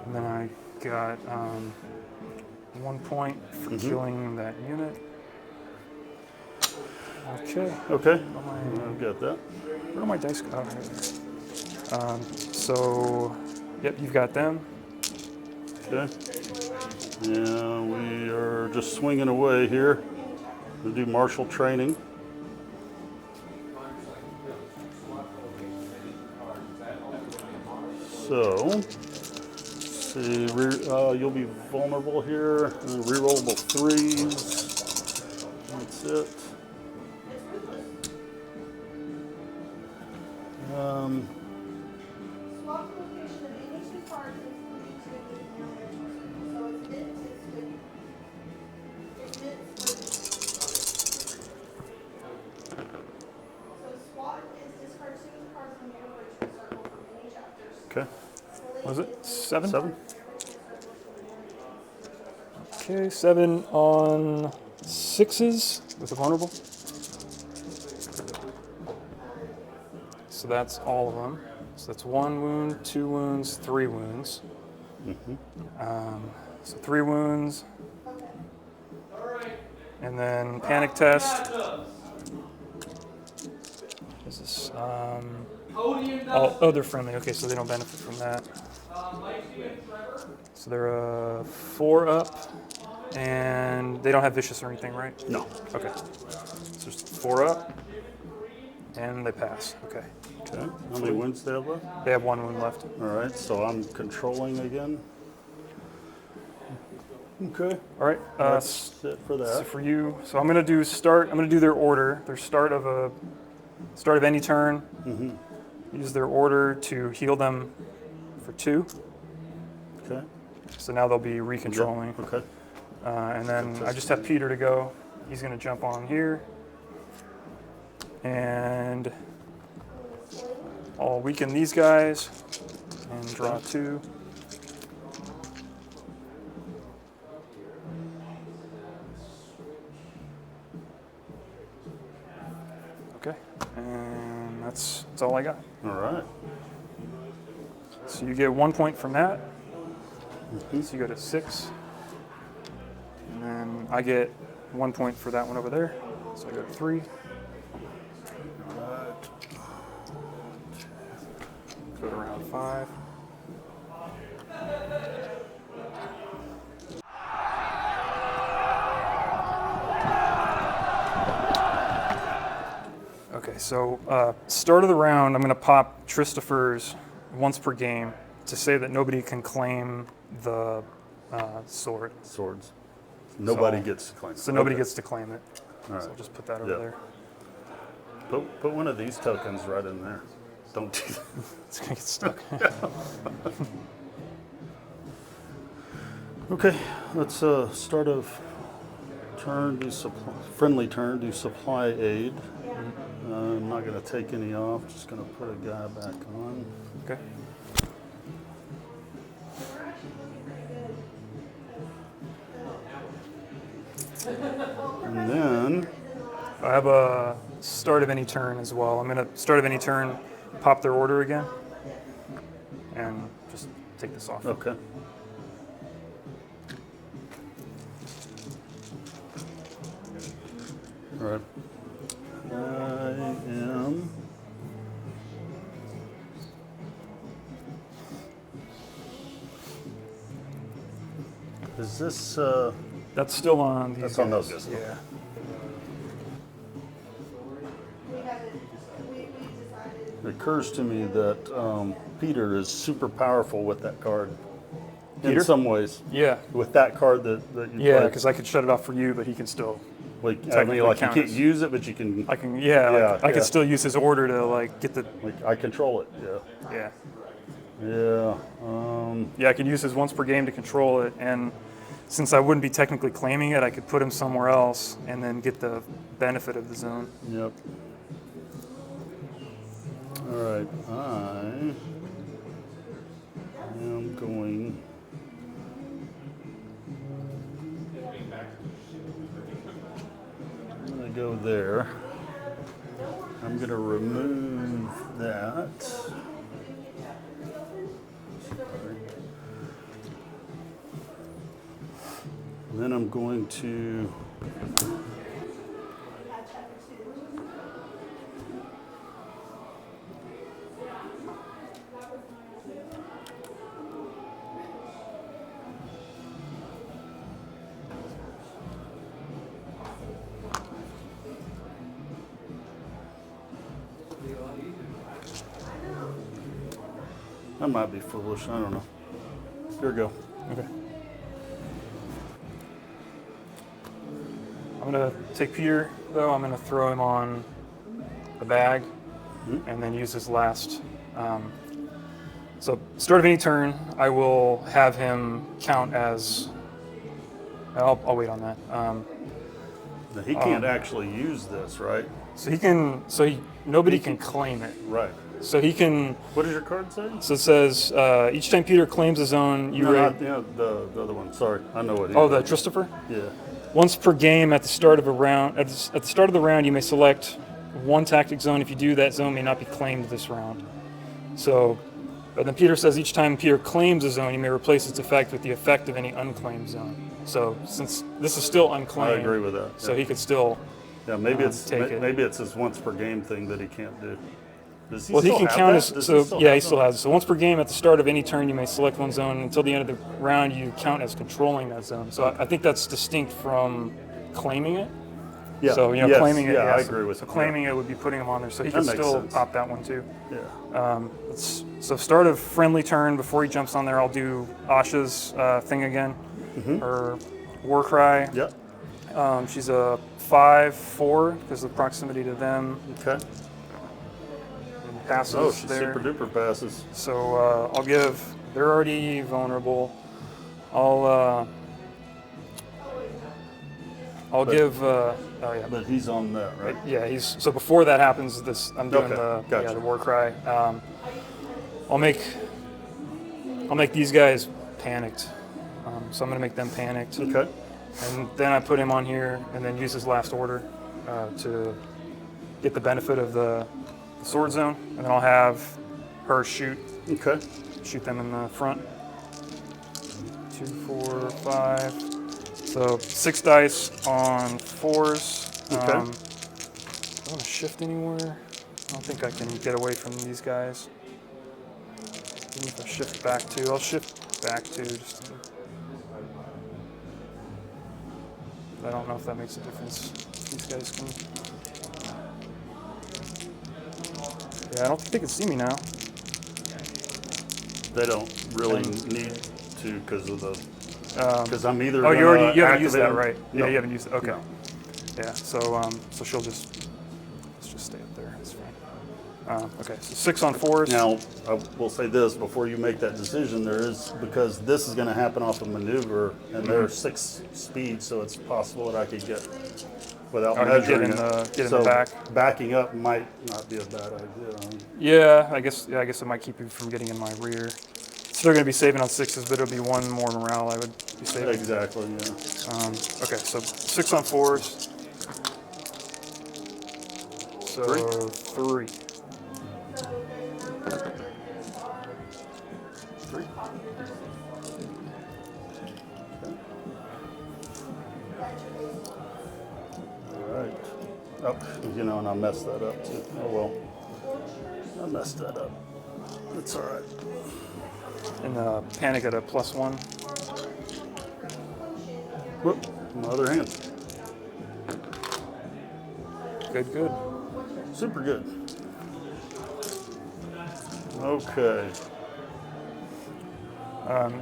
And then I got 1 point for killing that unit. Okay. Okay, my- I've got that. Where do my dice go? Oh, right there. So, yep, you've got them. Okay. Yeah, we are just swinging away here. We'll do martial training. So, let's see, you'll be vulnerable here, and rerollable 3s. That's it. Swap the location of any 2 cards including 2 in their choice. So it's mint, it's So swap is discard 2 cards from your virtual circle from any chapters. Okay. What was it? 7? 7? Okay, 7 on 6s with a vulnerable. So that's all of them. So that's 1 wound, 2 wounds, 3 wounds. So 3 wounds. And then panic test. Is this? Oh, they're friendly. Okay, so they don't benefit from that. So they're 4 up, and they don't have vicious or anything, right? No. Okay. So just 4 up, and they pass. Okay, Okay. How many wounds do they have left? They have 1 wound left. All right, so I'm controlling again. Okay. All right. That's it for So that. for you, so I'm gonna do start. I'm gonna do their order. Their start of any turn. Use their order to heal them for 2. Okay. So now they'll be recontrolling. Yeah, okay. And then I just have Peter to go. He's gonna jump on here, and I'll weaken these guys and draw 2. Okay, and that's all I got. All right. So you get 1 point from that. So you go to 6. And then I get 1 point for that one over there. So I go to 3. All right. Go to round 5. Okay, so start of the round, I'm going to pop Tristopher's once per game to say that nobody can claim the sword. Swords. Nobody So- gets to claim it. So nobody Okay. gets to claim it. All right. So I'll just put that over Yeah. there. Put one of these tokens right in there. Don't do that. It's going to get stuck. Okay, let's start of turn, do supply, friendly turn, do supply aid. I'm not going to take any off, just going to put a guy back on. Okay. And then, I have a start of any turn as well. I'm going to start of any turn, pop their order again, and just take this off. okay. All right. I am. Is this, That's still on these That's on those guys. guys. Yeah. it occurs to me that Peter is super powerful with that card. Peter? In some ways. Yeah. With that card that you Yeah, play. because I could shut it off for you, but he can still. Like, I mean, technically like you count can't as- use it, but you can, I can. Yeah. Like, I yeah. can still use his order to like get the. like, I control it, yeah. Yeah. Yeah, Yeah, I can use his once per game to control it, and since I wouldn't be technically claiming it, I could put him somewhere else and then get the benefit of the zone. yep. All right, I am going. I'm gonna go there. I'm gonna remove that. Sorry. And then I'm going to. I might be foolish. I don't know. Here we go. Okay. I'm gonna take Peter though. I'm gonna throw him on the bag, and then use his last. So start of any turn, I will have him count as. I'll wait on that. Now, he can't actually use this, right? So he can. Nobody can claim it. Right. So he can. What does your card say? So it says each time Peter claims a zone, you No, ra- not, the other one. Sorry, I know what. Oh, the Tristopher. Yeah. Once per game at the start of a round, at the start of the round, you may select one tactic zone. If you do, that zone may not be claimed this round. So, but then Peter says each time Peter claims a zone, you may replace its effect with the effect of any unclaimed zone. So since this is still I unclaimed, agree with that. so yeah. he could still. Yeah, maybe it's take it. maybe it's his once per game thing that he can't do. Does he Well, he still can have count that? as Does so. still Yeah, have he still that? has it. So once per game, at the start of any turn, you may select one zone. Until the end of the round, you count as controlling that zone. So I think that's distinct from claiming it. Yeah. So, you know, Yes, claiming it. yeah, I so- agree with So you. claiming it would be putting him on there, so he That can makes still sense. pop that one too. Yeah. So start of friendly turn, before he jumps on there, I'll do Asha's thing again, her war cry. Yep. She's a 5/4 because of the proximity to them. Okay. And passes Oh, she there. super duper passes. So I'll give. They're already vulnerable. I'll But- give. Oh yeah. But he's on that, right? Yeah, so before that happens, I'm doing Okay, gotcha. the war cry. I'll make these guys panicked. So I'm gonna make them panicked, Okay. and then I put him on here, and then use his last order to get the benefit of the sword zone, and then I'll have her shoot Okay. them in the front. 2, 4, 5. So 6 dice on 4s. Okay. I don't want to shift anywhere. I don't think I can get away from these guys. Even if I shift back 2, I'll shift back 2. I don't know if that makes a difference. These guys can. Yeah, I don't think they can see me now. They don't really And- need to because of the. Because I'm either. Oh, you haven't used activate that, them- right? No. Yeah, you haven't used it. Okay. No. Yeah. So she'll just let's just stay up there. That's fine. Okay. So 6 on 4s. Now, I will say this before you make that decision. There is because this is going to happen off a maneuver, and there are 6 speeds, so it's possible that I could get without Oh, you measuring get in it. the- so back? Backing up might not be a bad idea. Yeah, I guess it might keep you from getting in my rear. Still going to be saving on 6s, but it'll be 1 more morale I would be saving. Exactly. Yeah. Okay, so 6 on 4s. So 3. 3. All right. Oh, and I messed that up too. Oh well. I messed that up. It's all right. And panic at a +1. Whoop, my other hand. Good, good. Super good. Okay.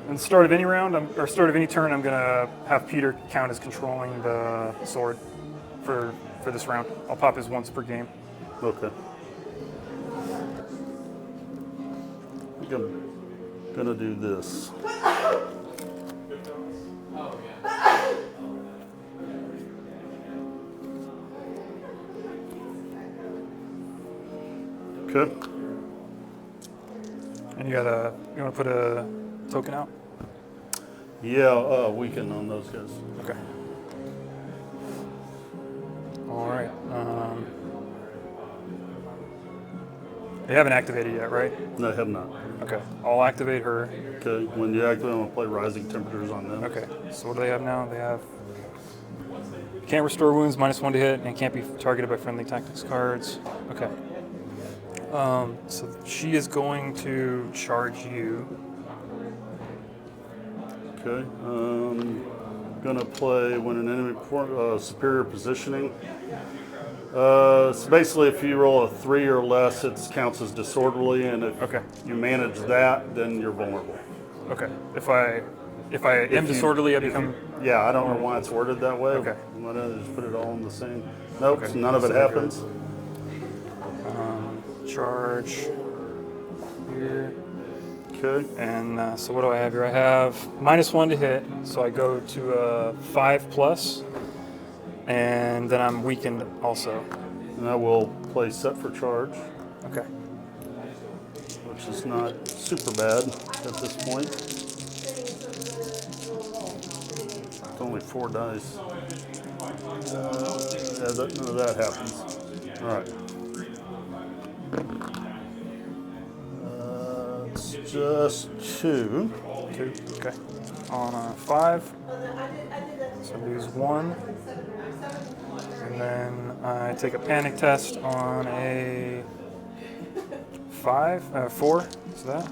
In the start of any round, or start of any turn, I'm gonna have Peter count as controlling the sword for this round. I'll pop his once per game. Okay. I think I'm gonna do this. Okay. And you want to put a token out? Yeah, weaken on those guys. Okay. All right. You haven't activated yet, right? No, I have not. Okay. I'll activate her. Okay, when you activate, I'm gonna play Rising Temperatures on them. Okay. So what do they have now? They have can't restore wounds, -1 to hit, and can't be targeted by friendly tactics cards. Okay. So she is going to charge you. Okay. Gonna play when an enemy performs superior positioning. So basically, if you roll a 3 or less, it counts as disorderly, and if Okay. you manage that, then you're vulnerable. Okay. If I am If you- disorderly, I if you- become. Yeah, I don't know why it's worded that way. Okay. Why don't I just put it all in the same? Nope, Okay. none of it So that happens. Charge here. Okay. And so what do I have here? I have -1 to hit, so I go to a 5+, and then I'm weakened also. And I will play set for charge, Okay. which is not super bad at this point. It's only 4 dice. None of that happens. All right. It's just 2. 2. Okay. On a 5. So lose 1. And then I take a panic test on a 4. Is that?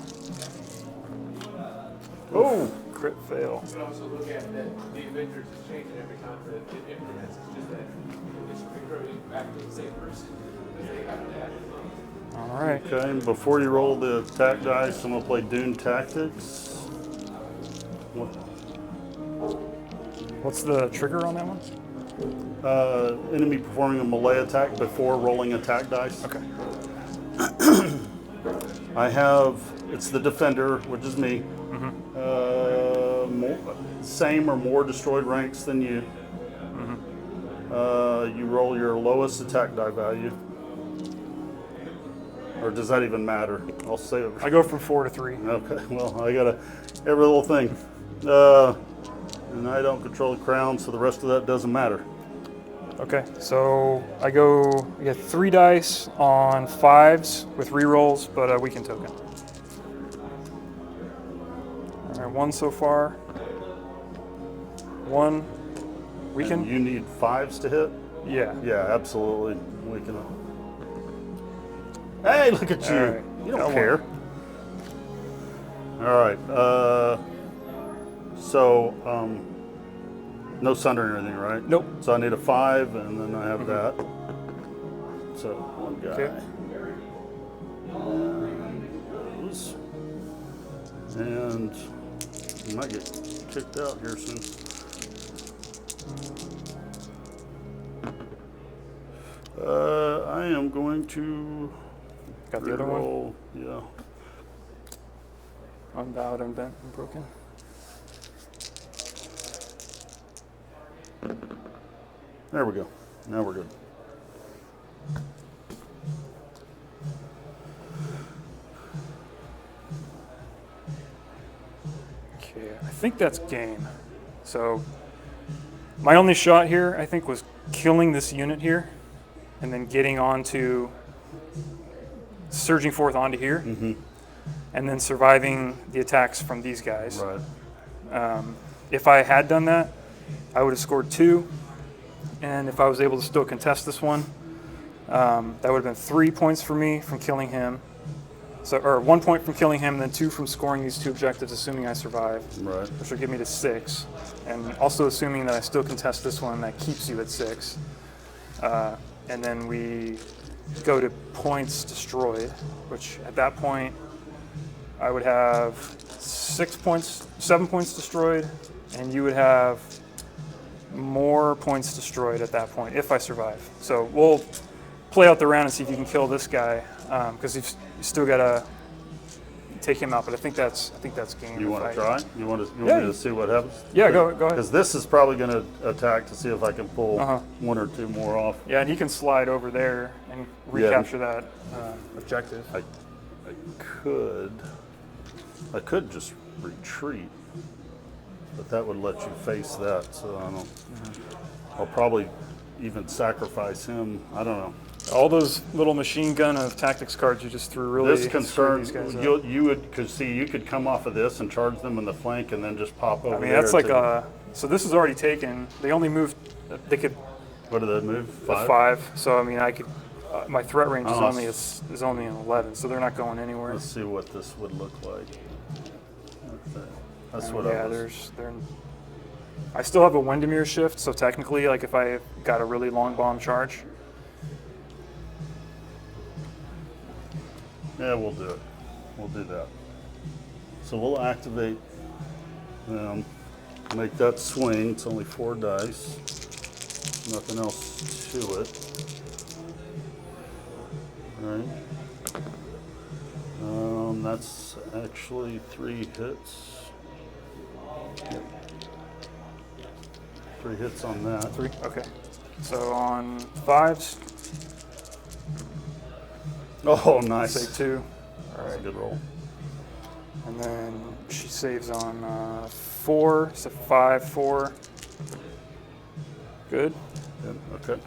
Oh, crit fail. You can also look at that the Avengers is changing every time that it implements. It's just that it's recurring back to the same person because they have to add it. All right. Okay, and before you roll the attack dice, I'm gonna play Dune Tactics. What's the trigger on that one? Enemy performing a melee attack before rolling attack dice. Okay. I have, it's the defender, which is me. Same or more destroyed ranks than you. You roll your lowest attack die value. Or does that even matter? I'll say it. I go from 4 to 3. Okay, well, I got every little thing. And I don't control the crown, so the rest of that doesn't matter. Okay, so I get 3 dice on 5s with rerolls, but a weakened token. All right, 1 so far. 1 weakened. And you need 5s to hit? Yeah. Yeah, absolutely. We can. Hey, look at you. All right. You don't Got care. All right. So, no sunder or anything, right? Nope. So I need a 5, and then I have that. So one guy. Okay. And those. And you might get kicked out here soon. I am going to Got the other one. roll. Yeah. Unbowed, unbent, and broken. There we go. Now we're good. Okay, I think that's game. So my only shot here, I think, was killing this unit here, and then getting onto, surging forth onto here, and then surviving the attacks from these guys. Right. If I had done that, I would have scored 2, and if I was able to still contest this one, that would have been 3 points for me from killing him. So, or 1 point from killing him, and then 2 from scoring these 2 objectives, assuming I survive, Right. which would get me to 6. And also assuming that I still contest this one, that keeps you at 6. And then we go to points destroyed, which at that point I would have 7 points destroyed, and you would have more points destroyed at that point if I survive. So we'll play out the round and see if you can kill this guy, because you still gotta take him out. But I think that's game. You if want I- to try? You want Yeah. me to see what happens? Yeah, go ahead. Because this is probably going to attack to see if I can pull Uh-huh. 1 or 2 more off. Yeah, and he can slide over there and recapture that objective. I could just retreat, but that would let you face that. So I don't. I'll probably even sacrifice him. I don't know. All those little machine gun of tactics cards you just threw really This screwed concerns these guys up. you would, because see, you could come off of this and charge them in the flank and then just pop over I mean, there. that's like to- so this is already taken. They only moved, they could What did that move? 5? 5. So I mean, I could, my threat range Oh, is only an 11, so they're not going anywhere. Let's see what this would look like. Okay. That's what Yeah, I was. I still have a Windermere shift, so technically, like if I got a really long bomb charge, Yeah, we'll do it. We'll do that. So we'll activate them, make that swing. It's only 4 dice. Nothing else to it. All right. That's actually 3 hits. Yep. 3 hits on that. 3. Okay. So on 5s, Oh, nice. save 2. All That's a right. good roll. And then she saves on 4, so 5, 4. Good. Good, okay.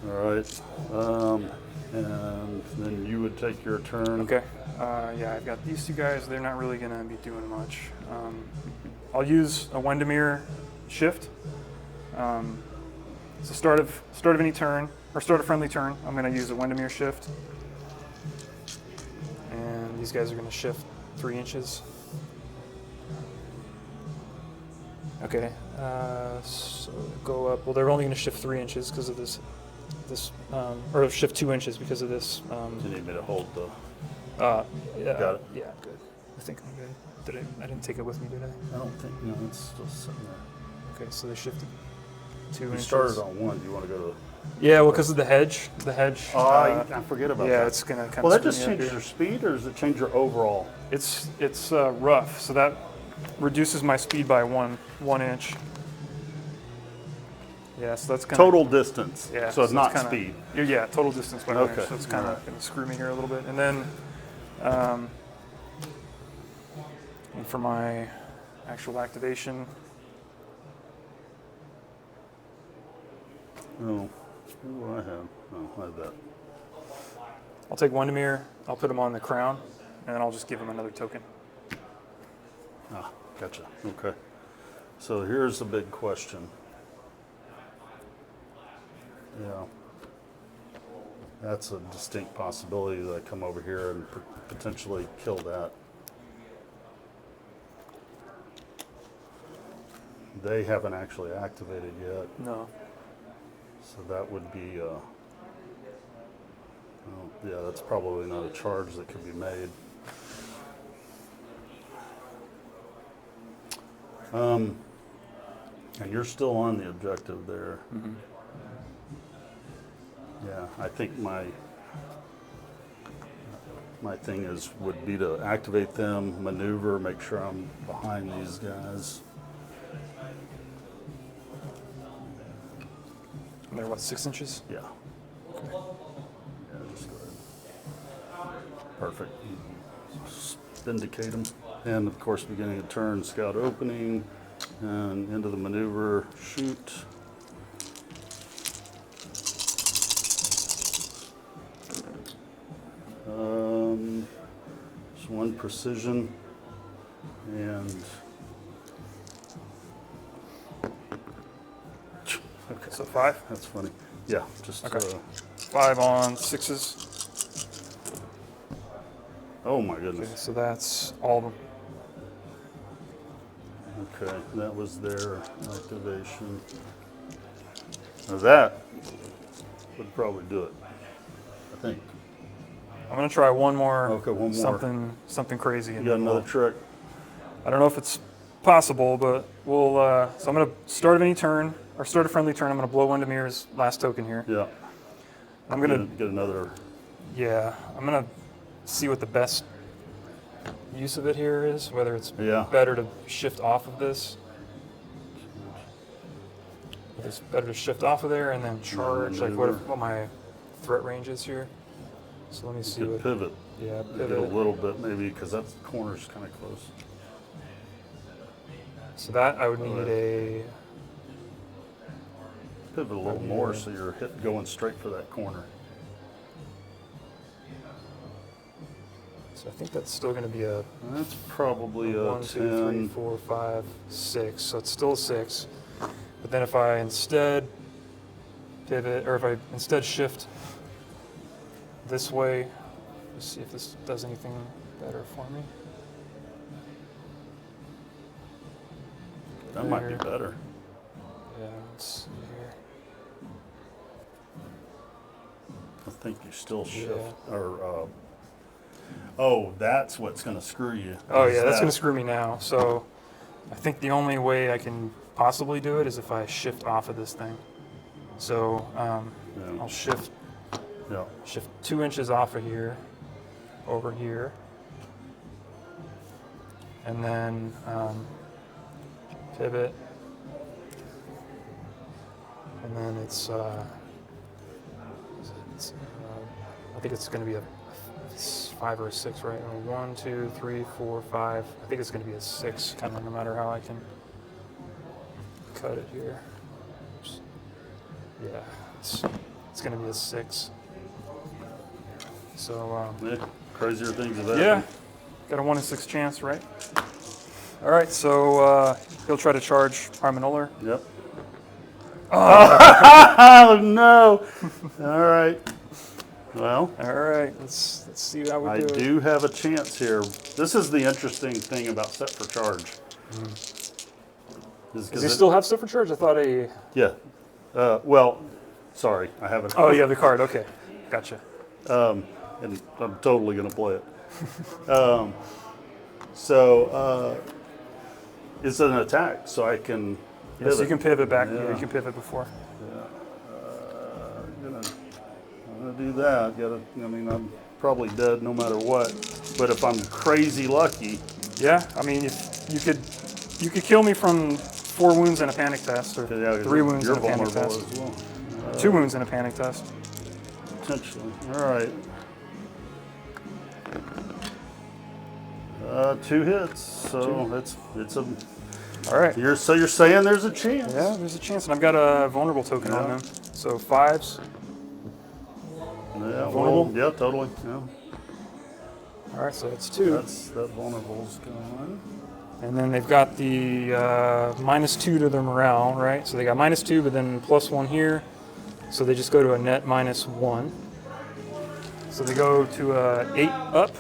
All right. And then you would take your turn. Okay. Yeah, I've got these 2 guys. They're not really going to be doing much. I'll use a Windermere shift. So start of any turn, or start a friendly turn, I'm going to use a Windermere shift. And these guys are going to shift 3 inches. Okay, so go up. Well, they're only going to shift 3 inches because of this, or shift 2 inches because of this. Do you need me to hold the? Yeah, Got it. Yeah, good. I think I'm good. I didn't take it with me, did I? I don't think, no, it's still sitting there. Okay, so they shifted 2 You inches. started on 1. Do you want to go to? Yeah, well, because of the hedge. The hedge. I forget about that. Yeah, it's gonna kind Well, of. that just changes your speed, or does it change your overall? It's rough, so that reduces my speed by 1 inch. Yeah, so that's kind of Total distance. Yeah, So it's not kinda, speed. Yeah, total distance by 1 inch. Okay, So it's kind of alright. going to screw me here a little bit, and then and for my actual activation, Oh, what do I have? Oh, I have that. I'll take Wendemir. I'll put him on the crown, and then I'll just give him another token. Ah, gotcha. Okay. So here's the big question. Yeah. That's a distinct possibility that I come over here and potentially kill that. They haven't actually activated yet, No. so that would be, oh, yeah, that's probably not a charge that could be made. And you're still on the objective there. Mm-hmm. Yeah, I think my thing would be to activate them, maneuver, make sure I'm behind these guys. And they're what, 6 inches? Yeah. Yeah, just go ahead. Perfect. Vindicate them. And of course, beginning of turn, scout opening, and into the maneuver, shoot. Just 1 precision, and okay, So 5? that's funny. Yeah, just Okay. 5 on 6s. oh my Okay, goodness. so that's all of them. Okay, that was their activation. Now that would probably do it, I think. I'm gonna try one more. Okay, one more. Something crazy. You and got then another we'll- trick? I don't know if it's possible, but we'll. So I'm gonna start of any turn or start a friendly turn. I'm gonna blow Wendemir's last token here. Yeah. I'm gonna. Get another. Yeah, I'm gonna see what the best use of it here is. Whether it's Yeah. better to shift off of this. Whether it's better to shift off of there and then charge. Like what my threat range is here. So let me see Good what. pivot. Yeah, Get a pivot. little bit maybe, because that corner's kind of close. So that I would need a. Pivot a little Yeah. more so you're going straight for that corner. So I think that's still going to be a That's probably a 1, 2, 3, 10. 4, 5, 6. So it's still a 6. But then if I instead pivot, or if I instead shift this way, let's see if this does anything better for me. That might be There. better. Yeah, let's see here. I think you still shift. Or, oh, that's what's going to screw you. Oh is yeah, that's that- going to screw me now. So I think the only way I can possibly do it is if I shift off of this thing. So Yeah. I'll shift Yeah. 2 inches off of here, over here, and then pivot, and then it's I think it's going to be a 5 or a 6, right? 1, 2, 3, 4, 5. I think it's going to be a 6, kind of no matter how I can cut it here. Oops. Yeah, it's going to be a 6. So Yeah, crazier things have happened. yeah, got a 1 in 6 chance, right? All right, so he'll try to charge Harmen Uller. Yep. Oh no! All right. Well, All right, let's see how we I do it. do have a chance here. This is the interesting thing about set for charge. Because they still have stuff for charge? I thought Yeah. Well, sorry, I haven't. Oh, you have the card. Okay, gotcha. And I'm totally going to play it. So it's an attack, so I can. Yeah, so you can pivot back. Yeah. Yeah, you can pivot before. I'm gonna do that. I mean, I'm probably dead no matter what. But if I'm crazy lucky, Yeah, I mean, if you could kill me from 4 wounds and a panic test, or yeah, 3 wounds you're and a panic vulnerable test, as well. 2 wounds and a panic test. Potentially. All right. 2 hits. So it's a. All right. You're saying there's a chance? Yeah, there's a chance, and I've got a vulnerable token on them. So 5s. Yeah. Vulnerable? Well, yeah. Totally. Yeah. All right, so that's 2. That vulnerable's gone. And then they've got the -2 to their morale, right? So they got -2, but then +1 here. So they just go to a net -1. So they go to 8 up.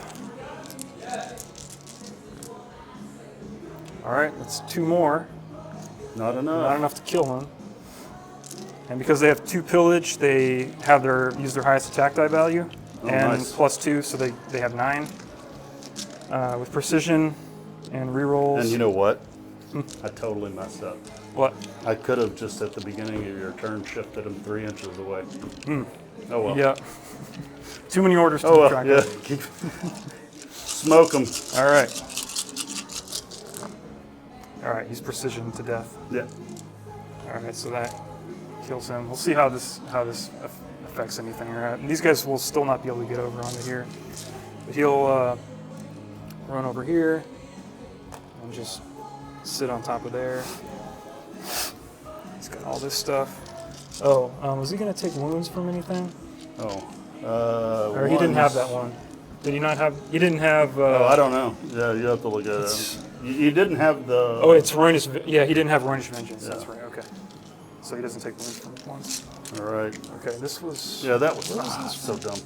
All right, that's 2 more. Not enough. Not enough to kill him. And because they have 2 pillage, they have use their highest attack die value, Oh, and nice. +2, so they have 9 with precision and rerolls. And you know what? I totally messed up. What? I could have just at the beginning of your turn shifted him 3 inches away. Oh well. Yeah. Too many orders to Oh keep well. track Yeah. of. Smoke him. All right. All right, he's precision to death. Yeah. All right, so that kills him. We'll see how this affects anything. All right. And these guys will still not be able to get over onto here, but he'll run over here and just sit on top of there. He's got all this stuff. Oh, was he gonna take wounds from anything? Oh. Or he didn't have that one. Did he not have? He didn't have. Oh, I don't know. Yeah, you have to look at it. You didn't have the. Oh, it's Roinish. Yeah, he didn't have Roinish Vengeance. Yeah. That's right. Okay. So he doesn't take wounds from ones. All right. Okay, this was. Yeah, that was What was this so dumb.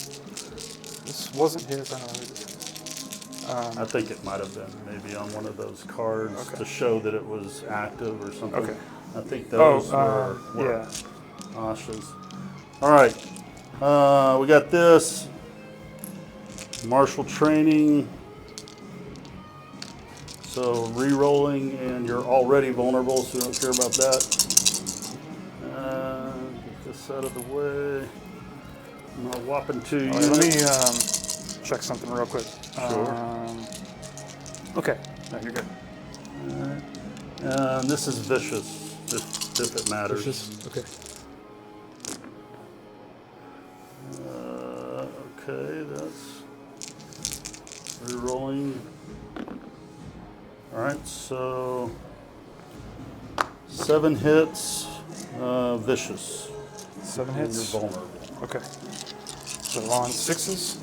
This wasn't his. I don't know who this is. I think it might have been maybe on one of those cards Okay. to show that it was active or something. Okay. I think those were yeah. Asha's. All right. We got this. Martial training. So re-rolling, and you're already vulnerable, so we don't care about that. Get this out of the way. I'm not whopping 2 All right, units. let me check something real quick. Sure. Okay. No, you're good. And this is vicious, if it matters. Okay. Okay, that's re-rolling. All right, so 7 hits, vicious. 7 And hits. you're vulnerable. Okay. So on 6s.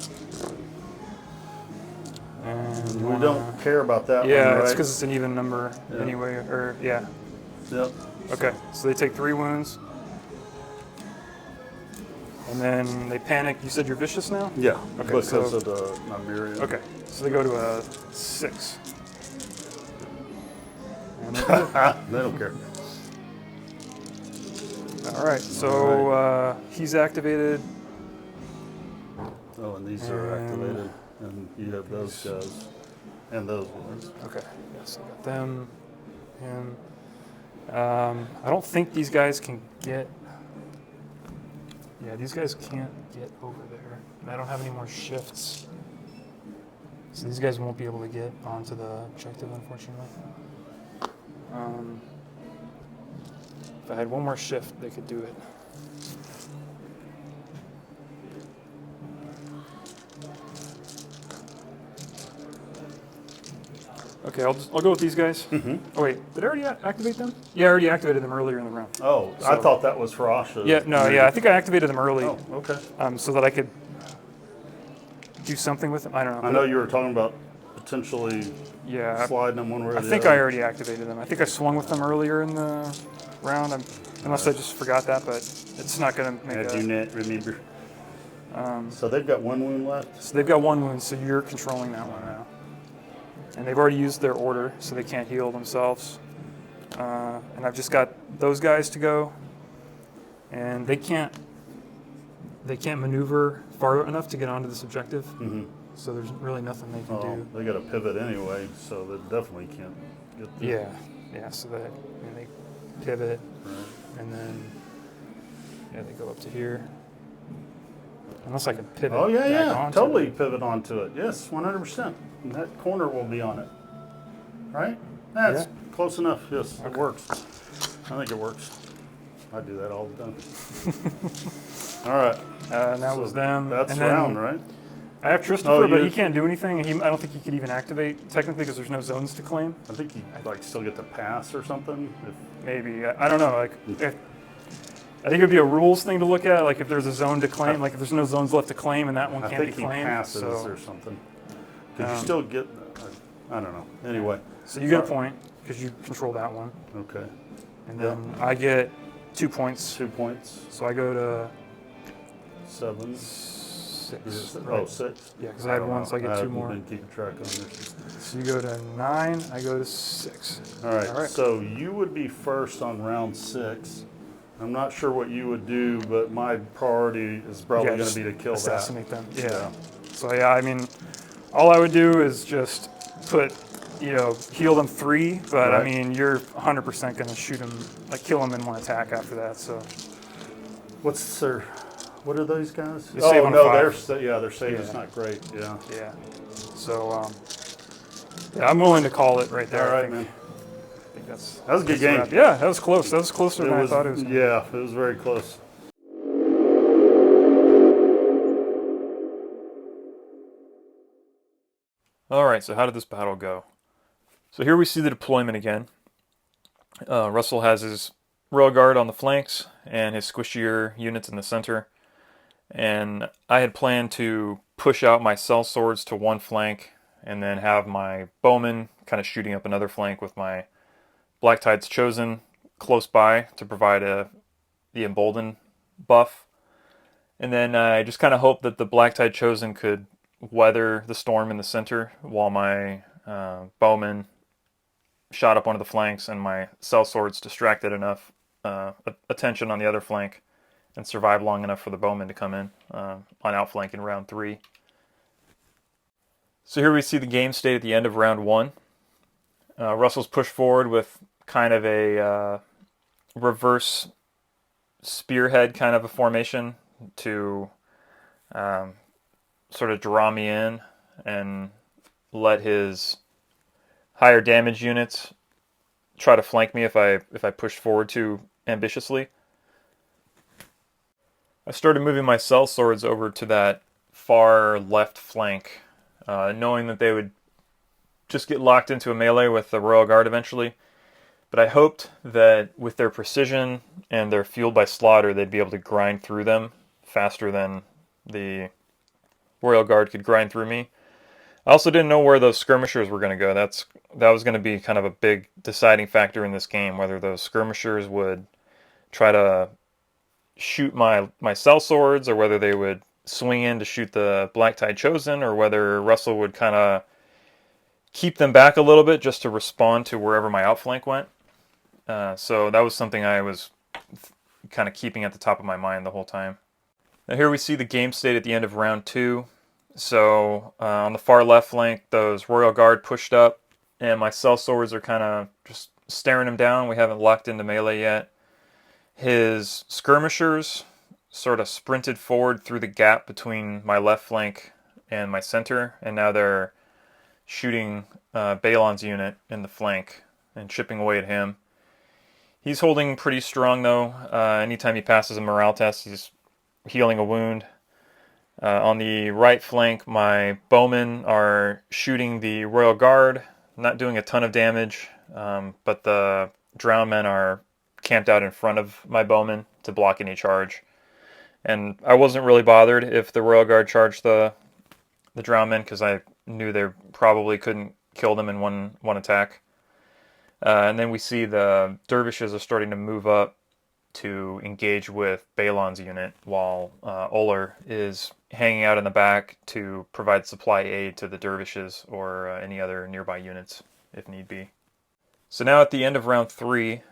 And We don't care about that one, Yeah, right? it's because it's an even number Yeah. anyway. Or yeah. Yep. Okay. So they take 3 wounds. And then they panic. You said you're vicious now? Yeah, Okay, because so- of the Nymeria. Okay. So they go to a 6. And They don't care. all right. So he's activated. Oh, and these are And- activated, and you have those guys, and those ones. Okay. Yes, I got them. Him. I don't think these guys can get. Yeah, these guys can't get over there. And I don't have any more shifts. So these guys won't be able to get onto the objective, unfortunately. If I had one more shift, they could do it. Okay, I'll go with these guys. Oh wait, did I already activate them? Yeah, I already activated them earlier in the round. Oh, I So- thought that was for Asha. Yeah, no, yeah, I think I activated them early, Oh, okay. so that I could do something with them. I don't know. I know you were talking about potentially Yeah, sliding them one way or I the think other. I already activated them. I think I swung with them earlier in the round, unless I just forgot that. But it's not going to make I do a. not remember. So they've got 1 wound left. So they've got 1 wound, so you're controlling that one now. And they've already used their order, so they can't heal themselves. and I've just got those guys to go, and they can't maneuver far enough to get onto this objective. Mm-hmm. So there's really nothing they can Oh, do. they got to pivot anyway, so they definitely can't get there. Yeah. So that they pivot, Right. and then they go up to here. Unless I can pivot. Oh yeah, back yeah, onto totally it. pivot onto it. Yes, 100%. And that corner will be on it, right? That's Yeah. close enough. Yes, Okay. it works. I think it works. I do that all the time. All right. And that So was them. That's and then round, right? I have Christopher, Oh, but you- he can't do anything. I don't think he could even activate technically because there's no zones to claim. I think you like still get to pass or something. Maybe I don't know. Like, I think it'd be a rules thing to look at. Like if there's a zone to claim, like if there's no zones left to claim and that one I can't think be he claimed. passes So, or something. Because you Um, still get. I don't know. Anyway. so you get a point because you control that one, Okay. and then I get 2 points. 2 points. So I go to 7. 6. Oh, Right? 6. Yeah, because I had don't one, know. so I get 2 haven't more. been keeping track on this. So you go to 9. I go to 6. All right, All right. so you would be first on round 6. I'm not sure what you would do, but my priority is probably going just to be to kill assassinate that. them. Yeah. So yeah, I mean, all I would do is just put, heal them 3. But I Right. mean, you're 100% going to shoot them, like kill them in one attack after that. So What's their? What are those guys? They save on a no, 5. their save is Yeah. not great. Yeah. yeah. So yeah, I'm willing to call it right there. All I right, think, man. I think that's That was a good game. Yeah, that was close. That was closer than I thought it was. Yeah, it was very close. All right, so how did this battle go? So here we see the deployment again. Russell has his rail guard on the flanks and his squishier units in the center. And I had planned to push out my cell swords to one flank and then have my bowmen kind of shooting up another flank with my Black Tides Chosen close by to provide the embolden buff. And then I just kind of hoped that the Black Tide Chosen could weather the storm in the center while my bowmen shot up one of the flanks and my cell swords distracted enough attention on the other flank and survived long enough for the bowmen to come in on outflank in round 3. So here we see the game state at the end of round 1. Russell's pushed forward with kind of a reverse spearhead kind of a formation to sort of draw me in and let his higher damage units try to flank me if I push forward too ambitiously. I started moving my cell swords over to that far left flank, knowing that they would just get locked into a melee with the Royal Guard eventually. But I hoped that with their precision and their fueled by slaughter, they'd be able to grind through them faster than the Royal Guard could grind through me. I also didn't know where those skirmishers were going to go. That was going to be kind of a big deciding factor in this game, whether those skirmishers would try to shoot my cell swords or whether they would swing in to shoot the Black Tide Chosen, or whether Russell would kind of keep them back a little bit just to respond to wherever my outflank went. So that was something I was kind of keeping at the top of my mind the whole time. Now here we see the game state at the end of round 2. So on the far left flank, those Royal Guard pushed up, and my cell swords are kind of just staring him down. We haven't locked into melee yet. His skirmishers sort of sprinted forward through the gap between my left flank and my center, and now they're shooting Balon's unit in the flank and chipping away at him. He's holding pretty strong though. Anytime he passes a morale test, he's healing a wound. On the right flank, my bowmen are shooting the Royal Guard, not doing a ton of damage, but the drowned men are camped out in front of my bowmen to block any charge. And I wasn't really bothered if the Royal Guard charged the drowned men because I knew they probably couldn't kill them in one attack. And then we see the dervishes are starting to move up to engage with Balon's unit, while Uller is hanging out in the back to provide supply aid to the dervishes or any other nearby units if need be. So now at the end of round 3,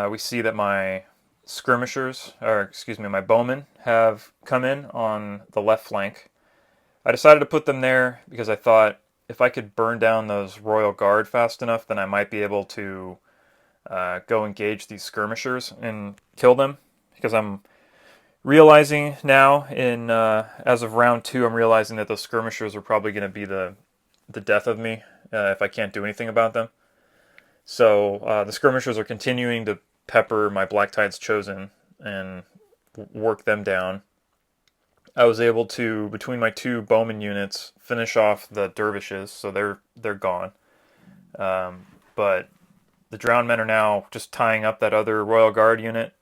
we see that my skirmishers, or excuse me, my bowmen have come in on the left flank. I decided to put them there because I thought if I could burn down those Royal Guard fast enough, then I might be able to go engage these skirmishers and kill them. Because I'm realizing now, as of round 2, I'm realizing that those skirmishers are probably going to be the death of me if I can't do anything about them. So the skirmishers are continuing to pepper my Black Tide's Chosen and work them down. I was able to, between my 2 bowman units, finish off the dervishes, so they're gone. But the drowned men are now just tying up that other Royal Guard unit,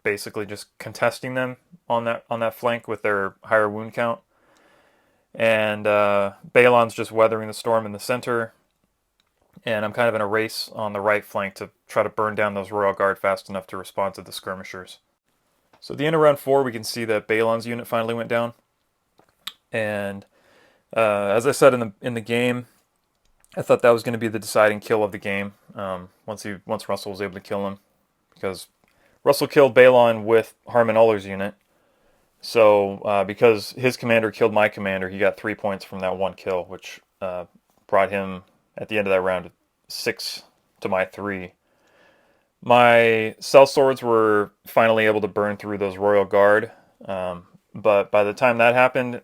basically just contesting them on that flank with their higher wound count. And Balon's just weathering the storm in the center. And I'm kind of in a race on the right flank to try to burn down those Royal Guard fast enough to respond to the skirmishers. So at the end of round 4, we can see that Balon's unit finally went down. And as I said in the game, I thought that was going to be the deciding kill of the game. Once Russell was able to kill him, because Russell killed Balon with Harmen Uller's unit. So because his commander killed my commander, he got 3 points from that one kill, which brought him at the end of that round 6 to my 3. My sellswords were finally able to burn through those Royal Guard, but by the time that happened,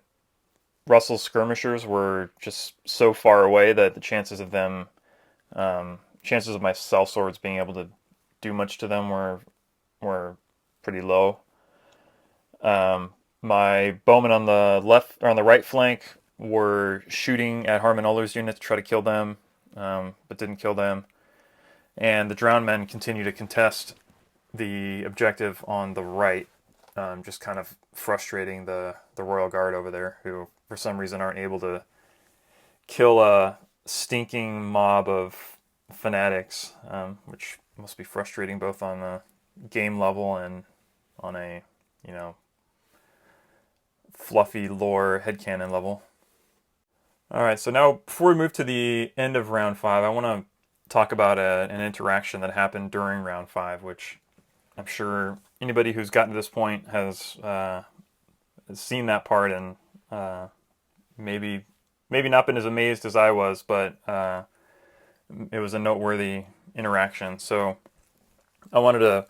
Russell's skirmishers were just so far away that the chances of my sellswords being able to do much to them were pretty low. My bowmen on the left or on the right flank were shooting at Harmen Uller's unit to try to kill them, but didn't kill them. And the drowned men continue to contest the objective on the right, just kind of frustrating the Royal Guard over there, who for some reason aren't able to kill a stinking mob of fanatics, which must be frustrating both on the game level and on a, fluffy lore headcanon level. Alright, so now before we move to the end of round 5, I want to talk about an interaction that happened during round 5, which I'm sure anybody who's gotten to this point has seen that part and maybe not been as amazed as I was, but it was a noteworthy interaction. So I wanted to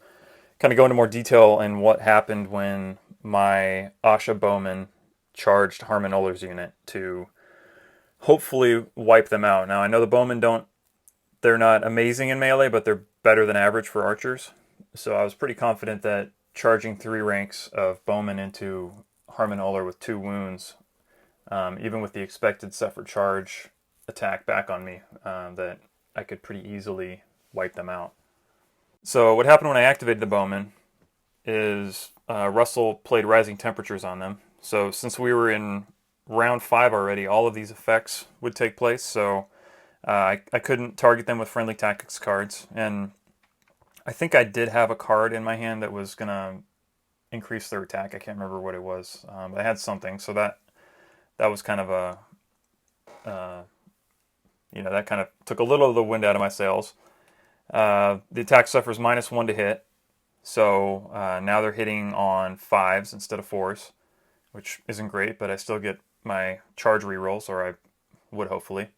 kind of go into more detail in what happened when my Asha bowman charged Harmen Uller's unit to hopefully wipe them out. Now I know the bowmen they're not amazing in melee, but they're better than average for archers. So I was pretty confident that charging 3 ranks of bowmen into Harmen Uller with 2 wounds, even with the expected set for charge attack back on me, that I could pretty easily wipe them out. So what happened when I activated the bowmen is Russell played Rising Temperatures on them. So since we were in round 5 already, all of these effects would take place. So I couldn't target them with friendly tactics cards, and I think I did have a card in my hand that was going to increase their attack. I can't remember what it was, but I had something, so that was kind of that kind of took a little of the wind out of my sails. The attack suffers -1 to hit, so now they're hitting on 5s instead of 4s, which isn't great, but I still get my charge rerolls, or I would hopefully.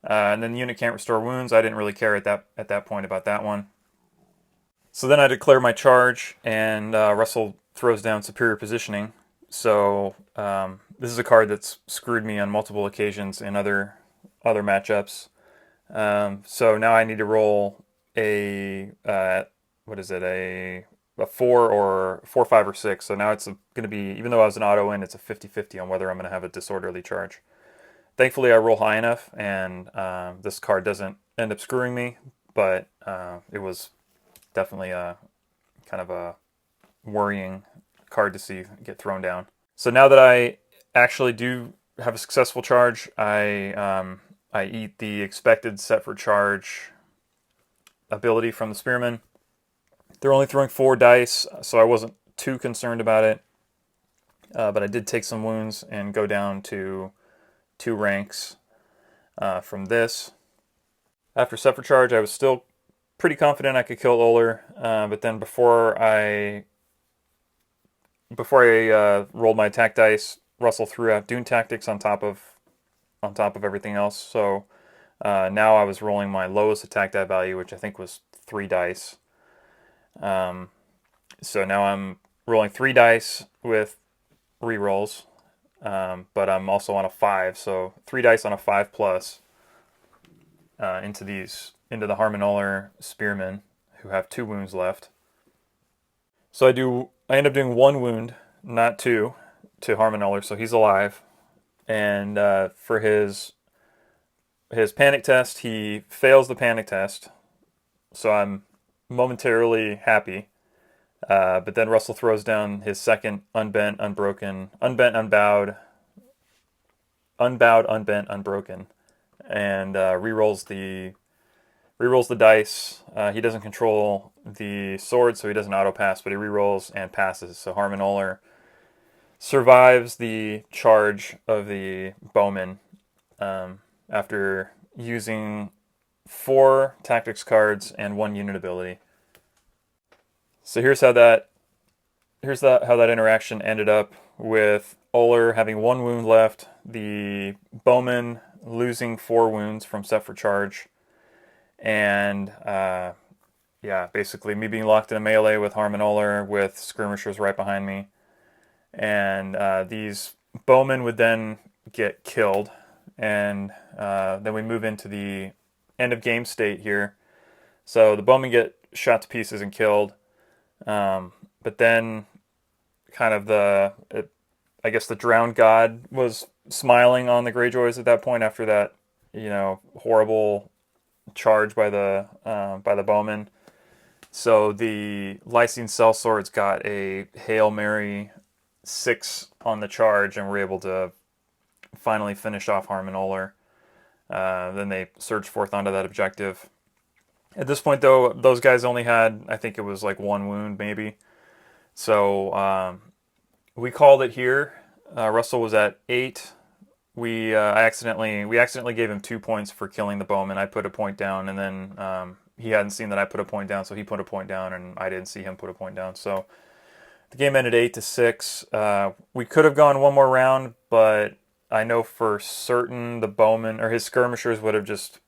And then the unit can't restore wounds. I didn't really care at that point about that one. So then I declare my charge, and Russell throws down Superior Positioning. So this is a card that's screwed me on multiple occasions in other matchups. So now I need to roll a 4 or 4, 5, or 6. So now it's going to be, even though I was an auto in, it's a 50-50 on whether I'm going to have a disorderly charge. Thankfully, I roll high enough, and this card doesn't end up screwing me, but it was definitely kind of a worrying card to see get thrown down. So now that I actually do have a successful charge, I eat the expected set for charge ability from the Spearman. They're only throwing 4 dice, so I wasn't too concerned about it, but I did take some wounds and go down to 2 ranks from this. After Separate Charge, I was still pretty confident I could kill Uller, but then before I rolled my attack dice, Russell threw out Dune Tactics on top of everything else. So now I was rolling my lowest attack die value, which I think was 3 dice. So now I'm rolling 3 dice with rerolls, but I'm also on a 5, so 3 dice on a 5 plus into the Harmen Uller Spearmen, who have 2 wounds left. So I end up doing 1 wound, not 2, to Harmen Uller, so he's alive. And for his panic test, he fails the panic test, so I'm momentarily happy. But then Russell throws down his second unbent, unbroken, unbowed, unbent, unbroken, and rerolls the dice. He doesn't control the sword, so he doesn't auto pass, but he rerolls and passes. So Harmen Uller survives the charge of the bowman after using 4 tactics cards and 1 unit ability. So here's how that interaction ended up, with Uller having 1 wound left, the bowman losing 4 wounds from Set for Charge, and basically me being locked in a melee with Harmen Uller with skirmishers right behind me. And these bowmen would then get killed, and then we move into the end of game state here. So the bowmen get shot to pieces and killed, but then kind of the drowned god was smiling on the Greyjoys at that point after that, horrible charge by the bowmen. So the Lysine Sellswords got a Hail Mary 6 on the charge and were able to finally finish off Harmen Uller. Then they surged forth onto that objective. At this point, though, those guys only had, I think it was like 1 wound, maybe. So we called it here. Russell was at 8. We accidentally gave him 2 points for killing the bowman. I put a point down, and then he hadn't seen that I put a point down, so he put a point down, and I didn't see him put a point down. So the game ended 8-6. We could have gone one more round, but I know for certain the bowman or his skirmishers would have just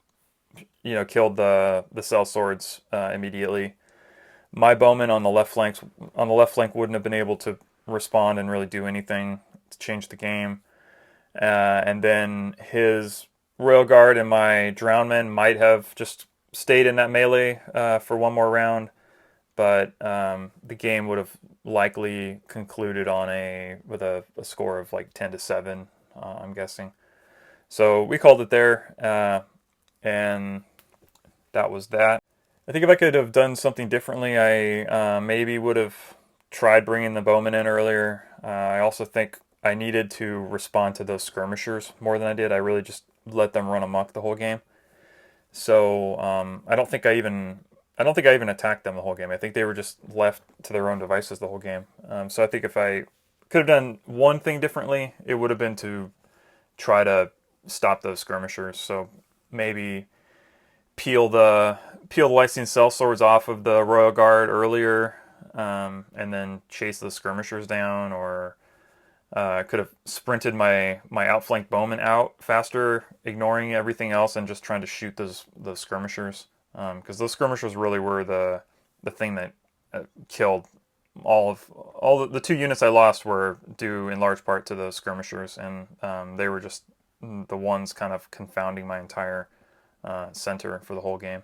killed the sellswords immediately. My bowman on the left flank wouldn't have been able to respond and really do anything to change the game. And then his Royal Guard and my Drownmen might have just stayed in that melee for one more round, but the game would have likely concluded with a score of like 10-7, I'm guessing. So we called it there, and that was that. I think if I could have done something differently, I maybe would have tried bringing the bowmen in earlier. I also think I needed to respond to those skirmishers more than I did. I really just let them run amok the whole game. So I don't think I even attacked them the whole game. I think they were just left to their own devices the whole game. So I think if I could have done one thing differently, it would have been to try to stop those skirmishers. So maybe peel the Lysine Sellswords off of the Royal Guard earlier, and then chase the skirmishers down, or could have sprinted my outflanked bowmen out faster, ignoring everything else and just trying to shoot those skirmishers, because those skirmishers really were the thing that killed all the 2 units I lost were due in large part to those skirmishers, and they were just the ones kind of confounding my entire center for the whole game.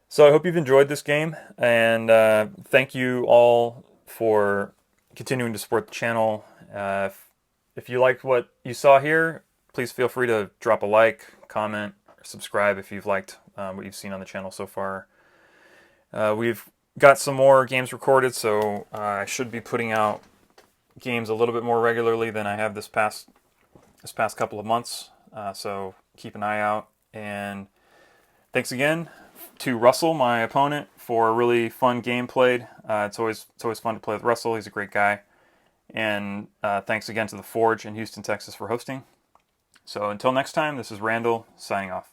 So I hope you've enjoyed this game, and thank you all for continuing to support the channel. If you liked what you saw here, please feel free to drop a like, comment, or subscribe if you've liked what you've seen on the channel so far. We've got some more games recorded, so I should be putting out games a little bit more regularly than I have this past couple of months. So keep an eye out. And thanks again to Russell, my opponent, for a really fun game played. It's always fun to play with Russell. He's a great guy. And thanks again to the Forge in Houston, Texas for hosting. So until next time, this is Randall signing off.